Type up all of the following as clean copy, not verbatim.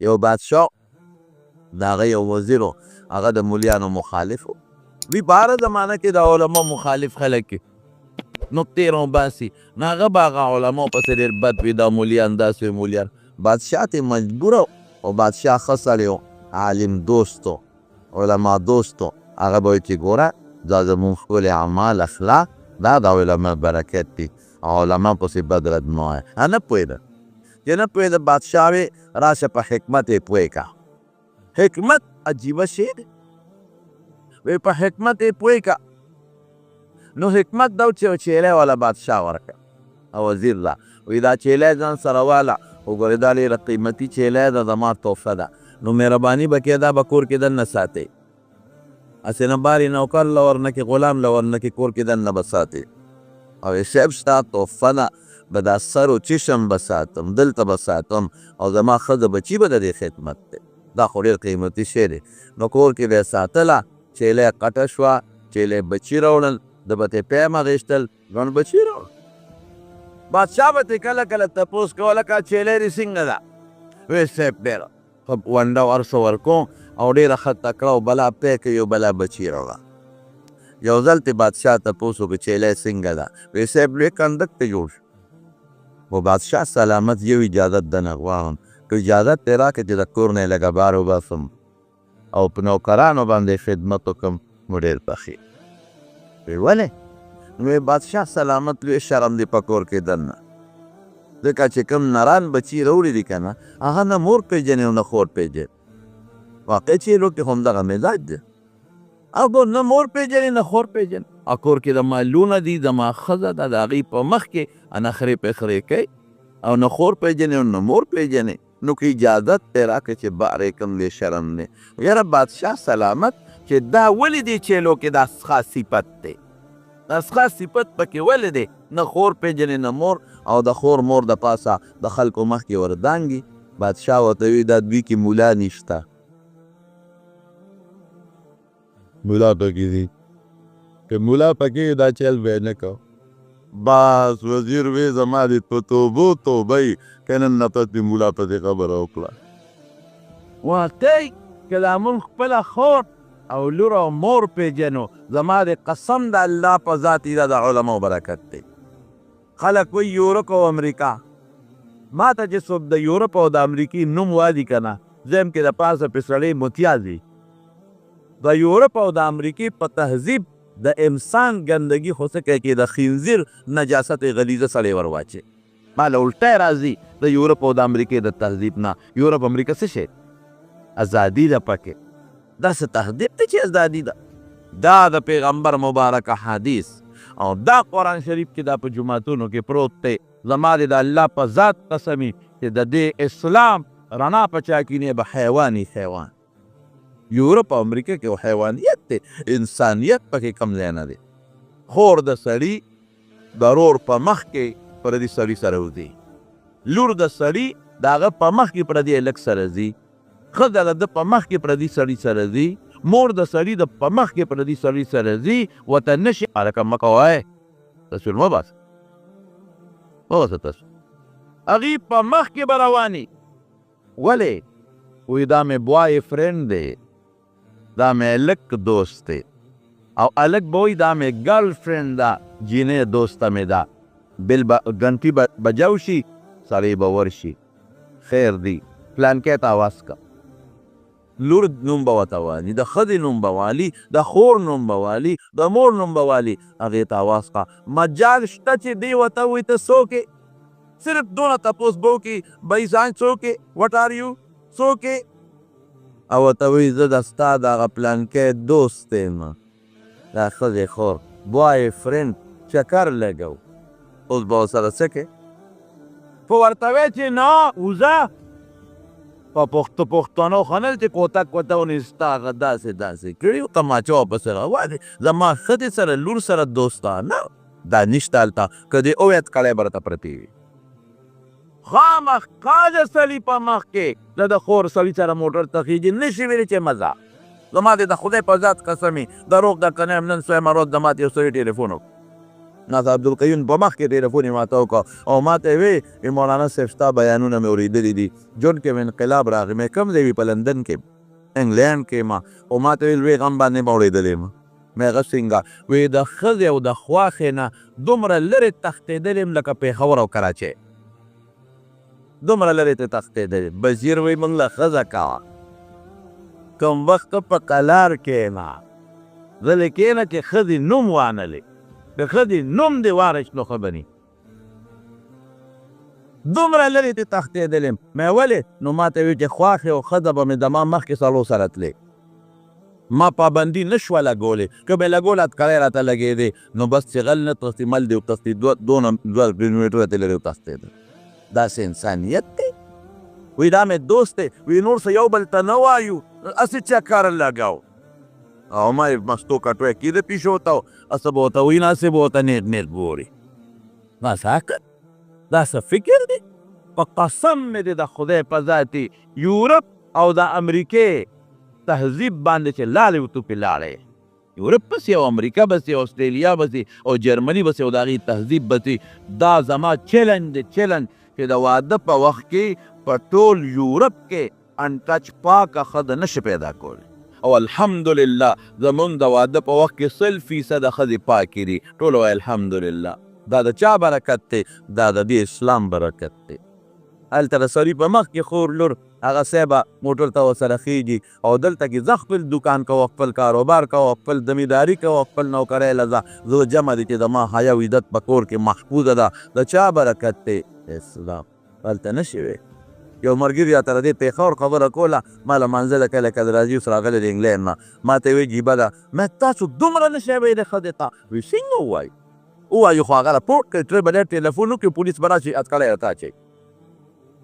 یو بادشاه د هغه یو وزیر و هغه د مولیانو مخالف و وی په هره زمانه کې د علما مخالف خلک نقطې راوباسي نو هغه به هغه علماو پسې ډېر بد وي دا مولیان داسې وي مولیان بادشاه ته مجبوره او بادشاه ښه سړی و عالم دوست و علما دوست و هغه به وایي چې ګوره دا زمونږ ښکلي اعمال اخلاق دا د علما برکت دي او علما پسې بد رد مه وایه نه پوهېده چې نه پوهېده بادشاه وې راشه په حکمت یې پوه که حکمت عجیبه شی دی وی په حکمت یې پوه که نو حکمت دا چې یو چیلی والا بادشاه ورکړه او وزیر لا وی دا چیلی ځان سره واله وګورې دا ډېره قیمتي چیلی ده زما تحفه ده نو مهرباني به کې دا به کور کې دننه ساتئ هسې نه بارې نوکر له ورنکې غلام له ورنکې کور کې دننه به ساتئ او یې صاحب ستا تحفه ده به دا سر و چشم به ساتم دلته به ساتم او زما ښځه بچي به د دې خدمت دی دا خو ډېر قیمتي شی دی نو کور کې به یې ساتله چیلی قټه شوه چیلی بچي راوړل د به ترې پیم اخېستل ګڼ بچي راوړل بادشاه به ترې کله کله تپوس کوله که چیلی دې څنګه ده وی صاحب ډېره ښه ونډه هر څه ورکوم او ډېره ښه تکړه او بلا پی کوي او بلا بچي راوړه یو ځل ترې بادشاه تپوس وکړو چیلی څنګه ده وی صاحب لوی کنډک ته جوړ شو خو بادشاه سلامت یو اجازت دنه غواړم که اجازت دې راکړې چې د کور نه یې لږه بار وباسم او په نوکرانو باندې خدمت وکړم نو ډېر پخې وی ولې نو بادشاه سلامت لوی شرم دی په کور کې دننه ځکه چې کوم نران بچي راوړي دي که نه هغه نه مور پېژني او نه خور پېژني واقع چیلو کې همدغه مزاج دی او نه مور پېژني نه خور پېژني او کور کې د مالونه دي زما ښځه ده د هغې په مخ کې نخرې پخرې کوي او نه خور پېژني او نه مور پېژني نو که اجازت دی راکړې چې بار یې کوم دی شرم دی یاره بادشاه سلامت چې دا ولې دی چیلو کې دا څښا صفت دی دا څښا صفت پکې ولې دی نه خور پېژني نه مور او د خور مور د پاسه د خلکو مخ کې وردانګي بادشاه ورته وي دا دوی کې مولا نشته مولا پکې دي که مولا پکې دا چل به نه کو بس وزیر وی زما دې په توبو توبه یي که نن نه پس دې مولا پسې خبره وکړه واقعي که دا مونږ خپله خور او لور او مور پېژنو زما د قسم د الله په ذات دا د علماو برکت دی خلک وایي یورپ او امریکا ما ته چې څوک د یورپ او د امریکې نوم وادي که نه زم کې د پاسه پې سړی متیاز وي د یورپ او د امریکې په تهذیب د انسان ګندګي خو څه کوي کې د خنزیر نجاست غلیظه سړی ور واچي ما له الټی راځي د یورپ او د امریکې د تهذیب نه یورپ امریکا څه شی ازادي ده پکې دا څه تهذیب دی چې ازادي ده دا د پیغمبر مبارک حدیث او دا قرآن شریف کې دا په جماعتونو کې پروت دی زما د الله په ذات قسمي چې د دې اسلام رڼا په چا کې نه به حیواني حیوان یورپ او امریکا کې حیوانیت دی انسانیت پکې کم ځای نه دی خور د سړي د رور په مخ کې پردي سړي سره وځي لور د سړي د هغه په مخ کې پردي هلک سره ځي ښځه د ده په مخ کې پردي سړي سره ځي مور د سړي د په مخ کې پردي سړي سره ځي ورته نشي هلکه مه کوئ تصویر مه باسه وباسه تاسو هغې په مخ کې به روانې ولې وایي دا مې بوای فرینډ دی دا مې هلک دوست دی او هلک به وایي دا مې ګرل فرینډ ده جینۍ دوسته مې ده بل به ګنټي بجاو شي سړی به ورشي خیر دی پلانکې ته آواز که لور نوم به ورته والي د ښځې نوم به والي د خور نوم به والي د مور نوم به والي هغې ته آواز که مجال شته چې دی ورته وایي ته څوک یې صرف دونه تپوس به وکړي بهی ځان څوک یې وټ آر یو څوک یې او ورته وایي زه د ستا د هغه پلانکې دوست یم دا ښځې خور بوای فرینډ چکر لګو اوس به ورسره څه کوې خو ورته وایي چې نه وځه په پښتنو خنل چې کوتک وتونې ستا هغه داسې داسې کړي تماچه ورپسې راوالې زما ښځې سره لور سره دوستانه دا نشته هلته که دې اویت کړی به راته پرتې وي خامخا د سړي په مخ کې د خور سړي سره موټر ته خېږي نشي ویلی چې مزه زما د خدای په ذات قسمې دروغ ده که نه یم نن سویم روز زما ته یو سړي ټلیفون وکړ ناصر عبدالقیوم په مخ کې ټلیفون یې ماته وکړه او ماته یې وی مولانا صاحب ستا بیانونه مې اورېدلي دي جون کې مې انقلاب راغی مې کوم ځای وي په لندن کې انګلینډ کې ما او ماته ویل لوی غم باندې مې اورېدلی یم مې هغه څنګه وی د ښځې او د خواښې نه دومره لرې تښتېدلی یم لکه پېښور او کراچۍ دومره لرې ته تښتېدلی بشیر وی موږ له ښځه کوه کوم وخت په قلار کښېنه غلې کښېنه چې ښځې نوم وانلې د ښځې نوم دې وارشلو ښه بني دومره لرې ته تښتېدلی یم مې ولې نو ماته وی چې خواښې او ښځه به مې د ما مخکې څلور سره تلې ما پابندي نه شوه لګولې که مې لګول اتکړی راته لګېدې نو بس چې غل نه تښتي مل دې وتښتي دوه کیلومیټره ترې لرې وتښتېده داسې انسانیت دی وی دا مې دوست دی وی نور څه یو بل ته نه وایو هسې چکر لګاو او ما یې مستو کټوی کېده پیشو ته هسه به ورته وایي ناسې به ورته نیغ نیغ ګوري دا څه عقل دا څه فکر دی په قسم مې دی د خدای په ذاتي یورپ او د امریکې تهذیب باندې چې لاړې وتو پې لاړې یورپ پسې او امریکا بسې او استرالیا بسې او جرمني بسې او د هغې تهذیب بسې دا زما چیلنج دی چیلنج چې د واده په وخت کې په ټول یورپ کې انټچ پاکه ښځه نشي پیدا کولی او الحمدلله زمونږ د واده په وخت کې 100% ښځې پاکې دي ټول وایي الحمدلله دا د چا برکت دی دا د دې اسلام برکت دی هلته د سړي په مخ کې خور لور هغه صاحبه موټر ته ورسره خیږي او دلته کې زه خپل دوکان کوه خپل کاروبار کوه خپل زمینداري کوه خپل نوکرۍ له زه جمع دي چې زما حیا او عزت په کور کې محفوظه ده د چا برکت دی اسلام هلته نشي وی یو ملګري راته د دې پېښور خبره کوله ما له منزله کله کله راځي اوس راغلی د انګلینډ نه ما ته یې وی جیبه ده مې تاسو دومره نشئ ویلی ښځې ته وی څنګه ووایي ووایي خو هغه راپورټ کوي ټریبل ټلیفون وکړي پولیس به راشي اتکړی راته اچوي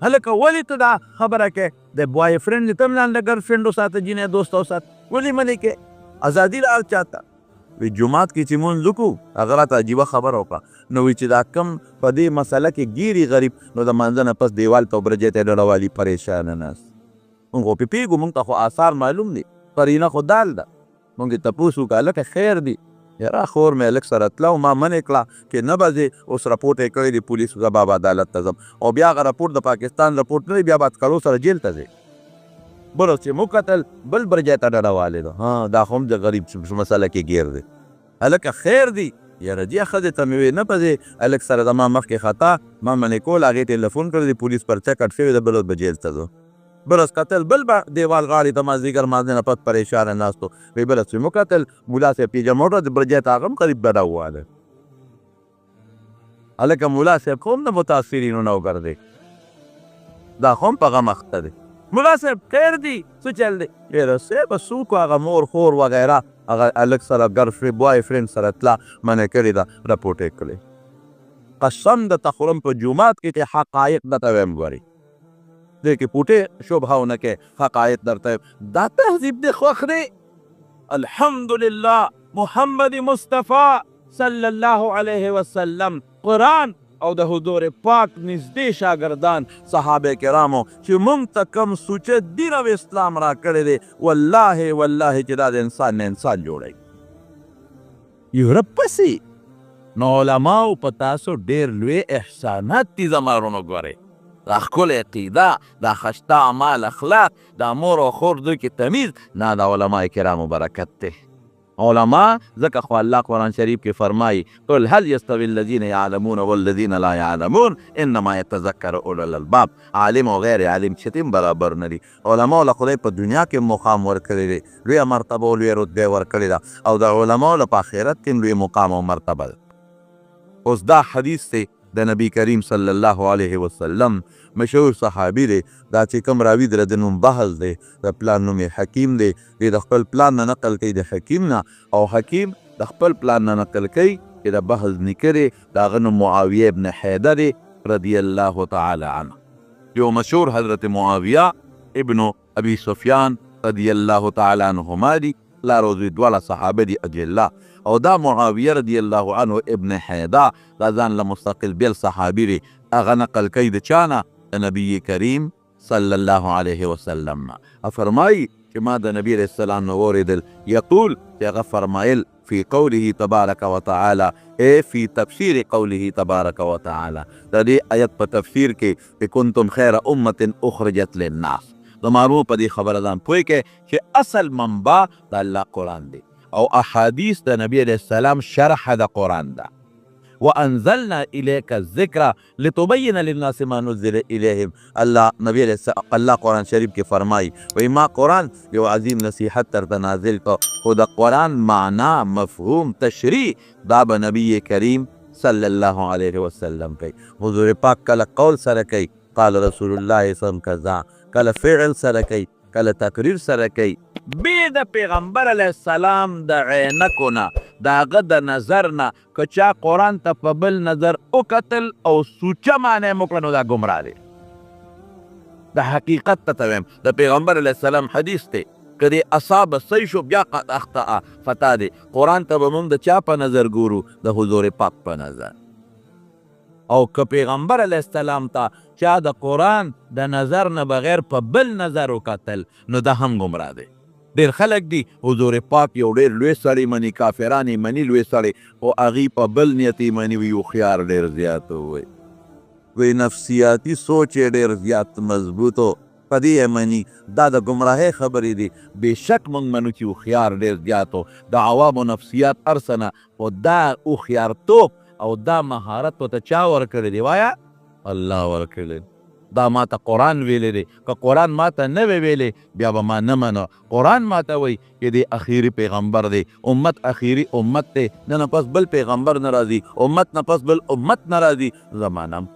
هلکه ولې ته دا خبره کې د بوای فرینډ دې ته هم لاندې ګرل فرینډ وساته جینۍ دوست وسات ولې منې کې ازادي لار چاته وی جومات کې چې مونځ وکړو هغه راته عجیبه خبره وکړه نو وی چې دا کم په دې مسله کې ګیري غریب نو د منځه نه پس دیوال ته برجې ته ډډوالي پریشانه ناست مونږ خو پې پوهېږو مونږ ته خو آثار معلوم دي قرینه خو دال ده مونږ یې تپوس وکړه هلکه خیر دی یاره خور مې هلک سره تله او ما منې کړه چې نه به ځې اوس راپورټ یې کړی دی پولیسو زه به عدالت ته ځم او بیا هغه راپورټ د پاکستان راپورټ نه دی بیا به اتکړو سره جیل ته ځې بل چې مو کتل بل برجې ته ډډوالې ده ها دا خو هم د غریب مسله کې ګیر دی هلکه خیر دی یاره دې ښځې ته مې وی نه پځې هلک سره زما مخکې خطا ما منې کول هغې ټلیفون کړی دی پولیس پرچه کټ شوې ده بل ورځ به جیل ته ځو بل ورځ کتل بل به دیوال غاړې ته مازدیګر مازدی نه پس پریشانه ناستو وی بل ورځ چې مو کتل ملا صاحب پیژه موټر د برجې ته هغه هم قریب بډه وواله هلکه ملا صاحب خو هم د متاثرینو نه وګرځې دا خو هم په غم اخته دی ملا صاحب خیر دی څه چل دی یاره صاحبه څوک هغه مور خور وغیره هغه هلک سره ګرل بوای فرینډ سره تله منې کړې ده راپورټ یې کړې قسم درته خورم په جومات کې چې حقایق درته ویم ګورې دې کې پوټې شبهونه کې حقایق درته دا تهذیب دې خوښ دی الحمدلله محمد مصطفی صلی الله علیه وسلم قرآن او د حضور پاک نږدې شاګردان صحابه کرامو چې موږ ته کوم سوچه دین او اسلام را کړی دی والله والله چې دا د انسان نه انسان جوړوي یورپ پسې نو علماو په تاسو ډېر لوی احسانات دي زما ورونو ګورئ دا ښکلې عقیده دا خشته اعمال اخلاق دا مور او خور دوی کې تمیز نه د علما کرامو برکت دی علما ځکه خو الله قرآن شریف کې فرمایي قل هل یستوی الذین یعلمون والذین لا یعلمون انما یتذکر اولو الالباب عالم او غیر عالم چې برابر نه دي علماو له خدای په دنیا کې مقام ورکړی دی لویه مرتبه او لویه رتبه ورکړې ده او د علماو له په آخرت کې لوی مقام او مرتبه ده اوس دا حدیث دی د نبی کریم صلی الله علیه وسلم مشهور صحابي دی دا چې کوم راوي دی د نوم بحث دی د پلان نوم یې حکیم دی دی د خپل پلان نه نقل کوي د حکیم نه او حکیم د خپل پلان نه نقل کوي چې د بحث نیکه دی د هغه نوم معاویه ابن حیده دی رضی الله تعالی عنه یو مشهور حضرت معاویه ابن ابي سفیان رضی الله تعالی عنهما دی لارو دواړه صحابه دي اجلا او دا معاویه رضی الله عنه ابن حیده دا ځان له مستقل بیل صحابي دی هغه نقل کوي د چا نه د نبي کریم صلی الله علیه وسلم نه فرمایي چې ما د نبي علیه السلام نه واورېدل یقول چې هغه فرمایل फी कौलिही तबारक व तआला ए फी तफसीर कौलिही तबारक व तआला د دې آیت په تفسیر کې کنتم خیر امة اخرجت للناس د مارو په دې خبره ځان پوه کې چې اصل منبع د الله قرآن دی او احادیث د نبی علیہ السلام شرح د قرآن ده وانزلنا الیک الذکر لتبین للناس ما نزل الیہم اللہ قرآن شریف کے فرمائی وی ما قرآن یو عظیم نصیحت تر نازل کو خود قرآن معنا مفہوم تشریح داب نبی کریم صلی اللہ علیہ وسلم کی حضور پاک کل قول سره کی قال رسول الله صلی اللہ علیہ وسلم کذا کل فعل سره کی کل تقریر سره کی بی د پیغمبر علیہ السلام د عینکونه د هغه د نظر نه که چا قرآن ته په بل نظر وکتل او سوچه معنی مو کړه نو دا ګمراه دی د حقیقت ته ویم د پیغمبر علیہ السلام حدیث دی که دی اصاب صحیح شو بیا قد اخطا فتا دی قرآن ته به موږ د چا په نظر ګورو د حضور پاک په نظر او که پیغمبر علیہ السلام ته چا د قرآن د نظر نه بغیر په بل نظر وکتل نو دا هم ګمراه دی ډېر خلک دي حضور پاک یو ډېر لوی سړی مني کافران یې مني لوی سړی خو هغې په بل نیت یې مني وي هوښیار ډېر زیات وی نفسیاتي سوچ یې ډېر زیات مضبوطو په دې یې مني دا د ګمراهۍ خبرې دي بېشک موږ منو چې هوښیار ډېر زیات و د عوامو نفسیات هر څه نه خو دا هوښیارتوب او دا مهارت ورته چا ورکړی دی وایه الله ورکړی دا ما ته قرآن ویلی دی که قرآن ما ته نه وی ویلی بیا به ما نه منه قرآن ما ته وی چې دی اخیری پیغمبر دی امت اخیری امت دی نه پس بل پیغمبر نه راځي امت نه پس بل امت نه راځي زه منم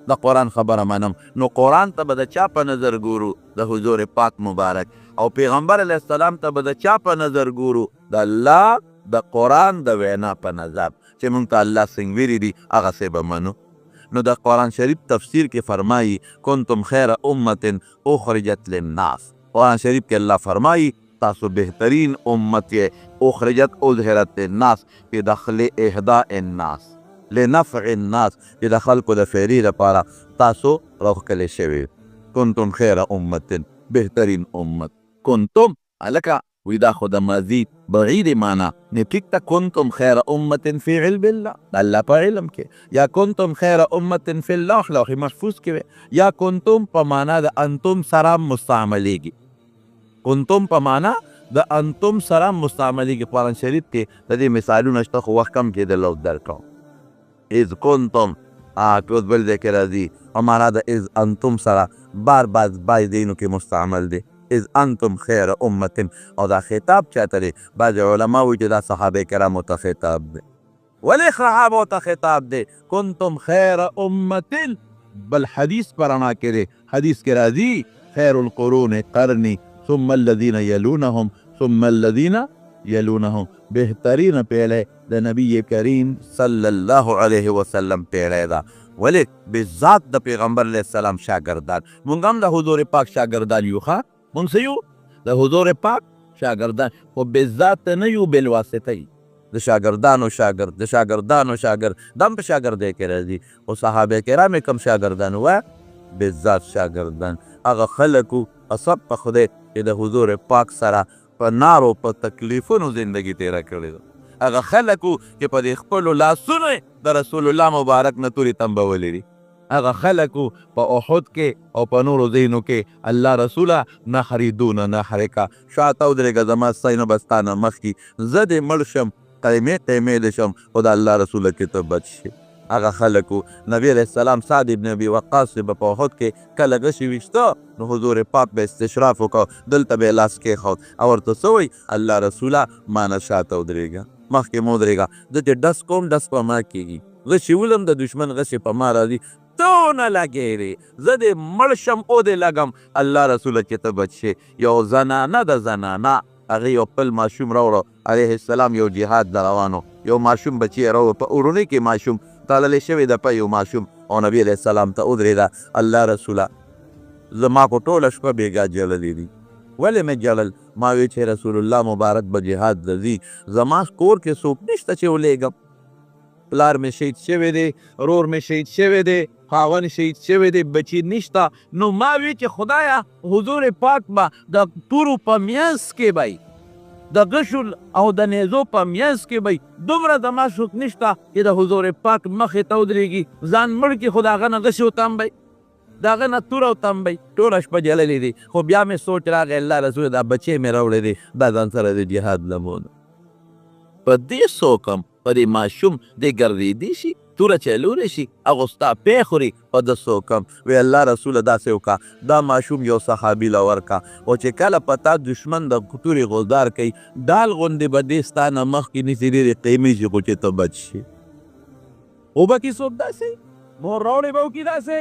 د قرآن خبره منم نو قرآن ته به د چا په نظر ګورو د حضور پاک مبارک او پیغمبر علیہ السلام ته به د چا په نظر ګورو د الله د قرآن د وینا په نظر چې موږ ته الله څنګه ویلي دي هغسې به منو نو د قرآن شریف تفسیر کې فرمائی کنتم خیر امت اخرجت للناس قرآن شریف کې الله فرمائی تاسو بہترین امت اخرجت اظهرت للناس په داخل اهداء الناس لنفع الناس چې د خلکو د فعلی لپاره تاسو راوښکلې شوي کنتم خیر امت بهترین امت کنتم هلکه وی دا خو د ماضي بعید معنا نه ټیک ته کنتم خیر امت فی علم الله الله په علم کې یا کنتم خیر امت فی الله لوح محفوظ کې یا کنتم په معنا د انتم سره مستعملیږي کنتم په معنا د انتم سره مستعملیږي قرآن شریف کې د دې مثالونه شته خو وخت کم کې د لوز درکړم اذ کنتم ټول بل ځای کې راځي او معنا د اذ انتم سره بار بعض دینو کې مستعمل دی اذ انتم خیر امت او دا خطاب چاته دی بعض علما وایي چې دا صحابه کرامو ته خطاب دی ولې صحابو ته خطاب دی کنتم خیر امت بل حدیث پرانا کې دی حدیث کې راځي خیر القرون قرنی ثم الذین یلونهم ثم الذین یلونهم بهترین پیله د نبی کریم صلی الله علیه وسلم پیله دا ولې بذات د پیغمبر علیہ السلام شاگردان مونږ هم د حضور پاک شاگردان یو ښه مونږ څه یو د حضور پاک شاگردان خو بذات نه یو بالواسطه د شاگردانو شاگرد د شاگردانو شاگرد دم په شاگردۍ کې راځي خو صحابه کرام کم شاگردان وه بذات شاگردان هغه خلکو اصب په خدای چې د حضور پاک سره په نارو په تکلیفونو زندگی تیره کړې ده هغه خلکو چې په دې خپلو لاسونو د رسول الله مبارک نه تورې تمبولې دي هغه خلکو په احد کې او په نورو ځایونو کې الله رسوله نحری دونه نحرکه شاته ودرېږه زما ستی نه به ستا نه مخکې زه دې مړ شم قیمې قیمې دې شم خو د الله رسوله کې ته بچ شي هغه خلکو نبی علیہ السلام سعد ابن ابي وقاص به په احد کې کله غشي ویشته نو حضور پاک به استشراف وکړو دلته به یې لاس کېښود او ورته څه وایي الله رسوله ما نه شاته ودرېږه مخکې مه ودرېږه زه چې ډس کوم ډس په ما کېږي غشي ولم د دشمن غشي په ما راځي تو نه لګېرې زه دې مړ شم او دې لګم الله رسوله چې ته بچ شې یو زنانه د زنانه هغې یو خپل ماشوم راوړه علیه السلام یو جهاد د روانو یو ماشوم بچی یې راوړه په اورونۍ کې ماشوم تړلی شوی د په یو ماشوم او نبي علیه السلام ته ودرېده الله رسوله زما خو ټوله شپه بېګا جللې دي ولې مې جلل ما وی چې رسول الله مبارک به جهاد ته ځي زما کور کې څوک نشته چې ولېږم پلار مې شهید شوی دی رور مې شهید شوی دی خاوند شهید شوی دی بچی نشته نو ما وی چې خدایا حضور پاک به د تورو په میانځ کې به د غشو او د نیزو په منځ کې به دومره د مشوق نشته چې د حضور پاک مخې ته ودرېږي ځان مړ کړي خو د هغه نه غشي وتمبئ د هغه نه توره وتمبئ ټوله شپه جللې دي خو بیا مې سوچ راغی الله رسول دا بچې مې راوړی دی دا ځان سره د جهاد لمون په دې څوک هم په دې ماشوم دې ګرځېدی شي توره چلولی شي هغه ستا پې خوري په ده څوک هم وی الله رسوله داسې وکړه دا ماشوم یو صحابي له ورکړه او چې کله په تا دشمن د تورې غدار کوي ډال غوندې به دې ستا نه مخکې نیسي ډېرې قیمې شي خو چې ته بچ شي اوبه کې څوک داسې مور راوړې به وکړي داسې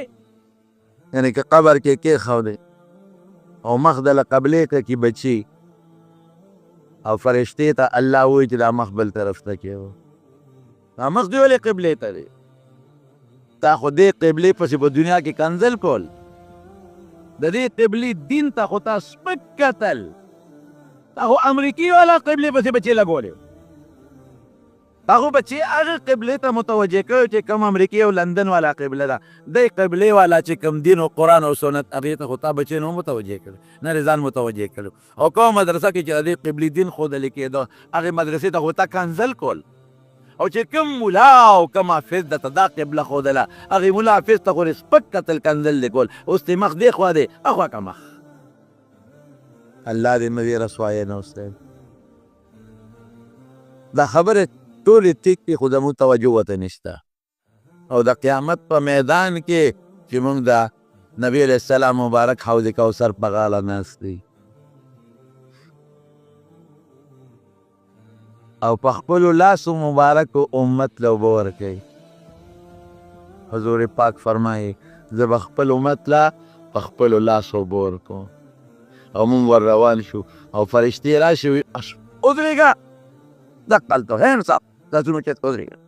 یعنې که قبر کې کېښودې او مخ د له قبلې ته کې بچي او فرشتې ته الله وایي چې دا مخ بل طرف ته کېږو دا مخ دې ولې قبلې ته دی تا خو دې قبلې پسې په دنیا کې کنځل کول د دې قبلې دین ته خو تا سپک کتل تا خو امریکي والا قبلې پسې بچې لګولې تا خو بچې هغه قبلې ته متوجه کړو چې کوم امریکي او لندن والا قبله ده دی قبلې والا چې کوم دین او قرآن او سنت هغې ته خو تا بچې نه متوجه کړو نه یې ځان متوجه کړو او کومه مدرسه کې چې د دې قبلې دین ښودلې کېده هغې مدرسې ته خو تا کنځل کول او چې کوم ملا او کوم حافظ درته دا قبله ښودله هغې ملا حافظ ته خو سپک کتل کنځل دې کول اوس دې مخ دې خوا دی اخوا که مخ الله دې مې رسوایه نه اوسئ دا خبرې ټولې ټیک دي خو زموږ توجه ورته نشته او د قیامت په میدان کې چې موږ د نبي علیه السلام مبارک حوض کوثر په غاړه ناست دی او په خپلو لاسو مبارکو امت له اوبه ورکوي حضور پاک فرمایي زه به خپل امت له په خپلو لاسو اوبه ورکوم او موږ ور روان شو او فرشتې راشي ودرېږه دقلته هینډس اپ لاسونه چت ودرېږه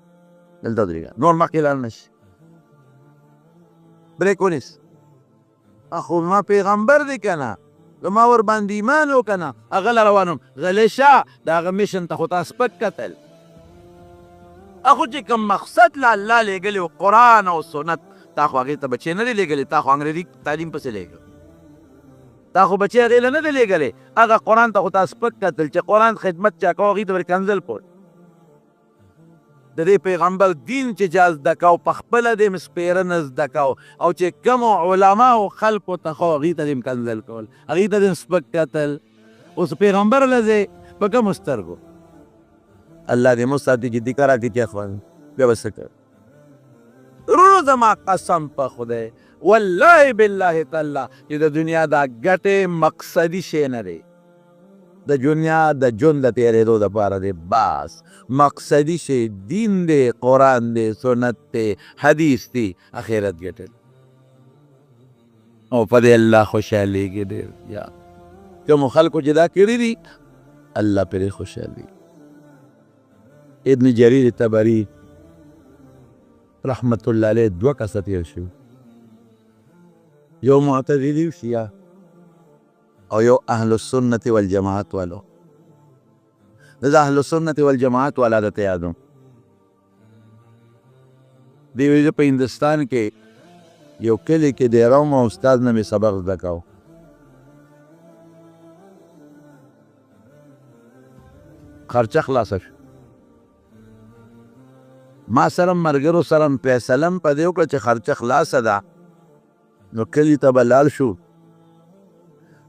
دلته ودرېږه نور مخکې لاړ نه شي بریک ونیسه خو ما پیغمبر دی که نه زما ورباندې ایمان وکنه هغه له روان وم غلی شه د هغه میشن ته خو تا سپک کتل خو چې کوم مقصد له الله لېږلی و قرآن او سنت تا خو هغې ته بچې نه دی لېږلی تا خو انګریزي تعلیم پسې لېږه تا خو بچې هغې له نه دی لېږلی هغه قرآن ته خو تا سپک کتل چې قرآن خدمت چا کوه هغې ته ورې کنځل کول د دې پیغمبر دین چې چا زده کو په خپله دې سپېرنه زده کو او چې کومو علماو خلکو ته خو هغې ته دې کنځل کول هغې ته دې سپک کتل اوس پیغمبر له ځای په کومو سترګو الله دې موږ ساتي چې دیکه راکړي چې اخوان بیا به څه کوو ورونو زما قسم په خدای والله بالله تعالی چې د دنیا دا ګټې مقصدي شی نه دی د دنیا د ژوند د تېرېدو دپاره دی بس مقصدي شی دین دی قرآن دی سنت دی حدیث دی اخرت ګټل او په دې الله خوشحالېږي ډېر یا کومو خلکو چې دا کړي دي الله پرې خوشحالېږي ابن جریر طبري رحمت الله علیه دوه کسه تېر شو یو معتزلي و شیعه او یو اهل السنت والجماعت والو د اهل السنت والجماعت والا درته یادوم دی ویل په هندوستان کې یو کلی کې ډېر وم او استاد نه مې سبق زده کوو خرچه خلاصه شو ما سره ملګرو سره فیصله م په دې وکړه چې خرچه خلاصه ده نو کلي ته به لاړ شو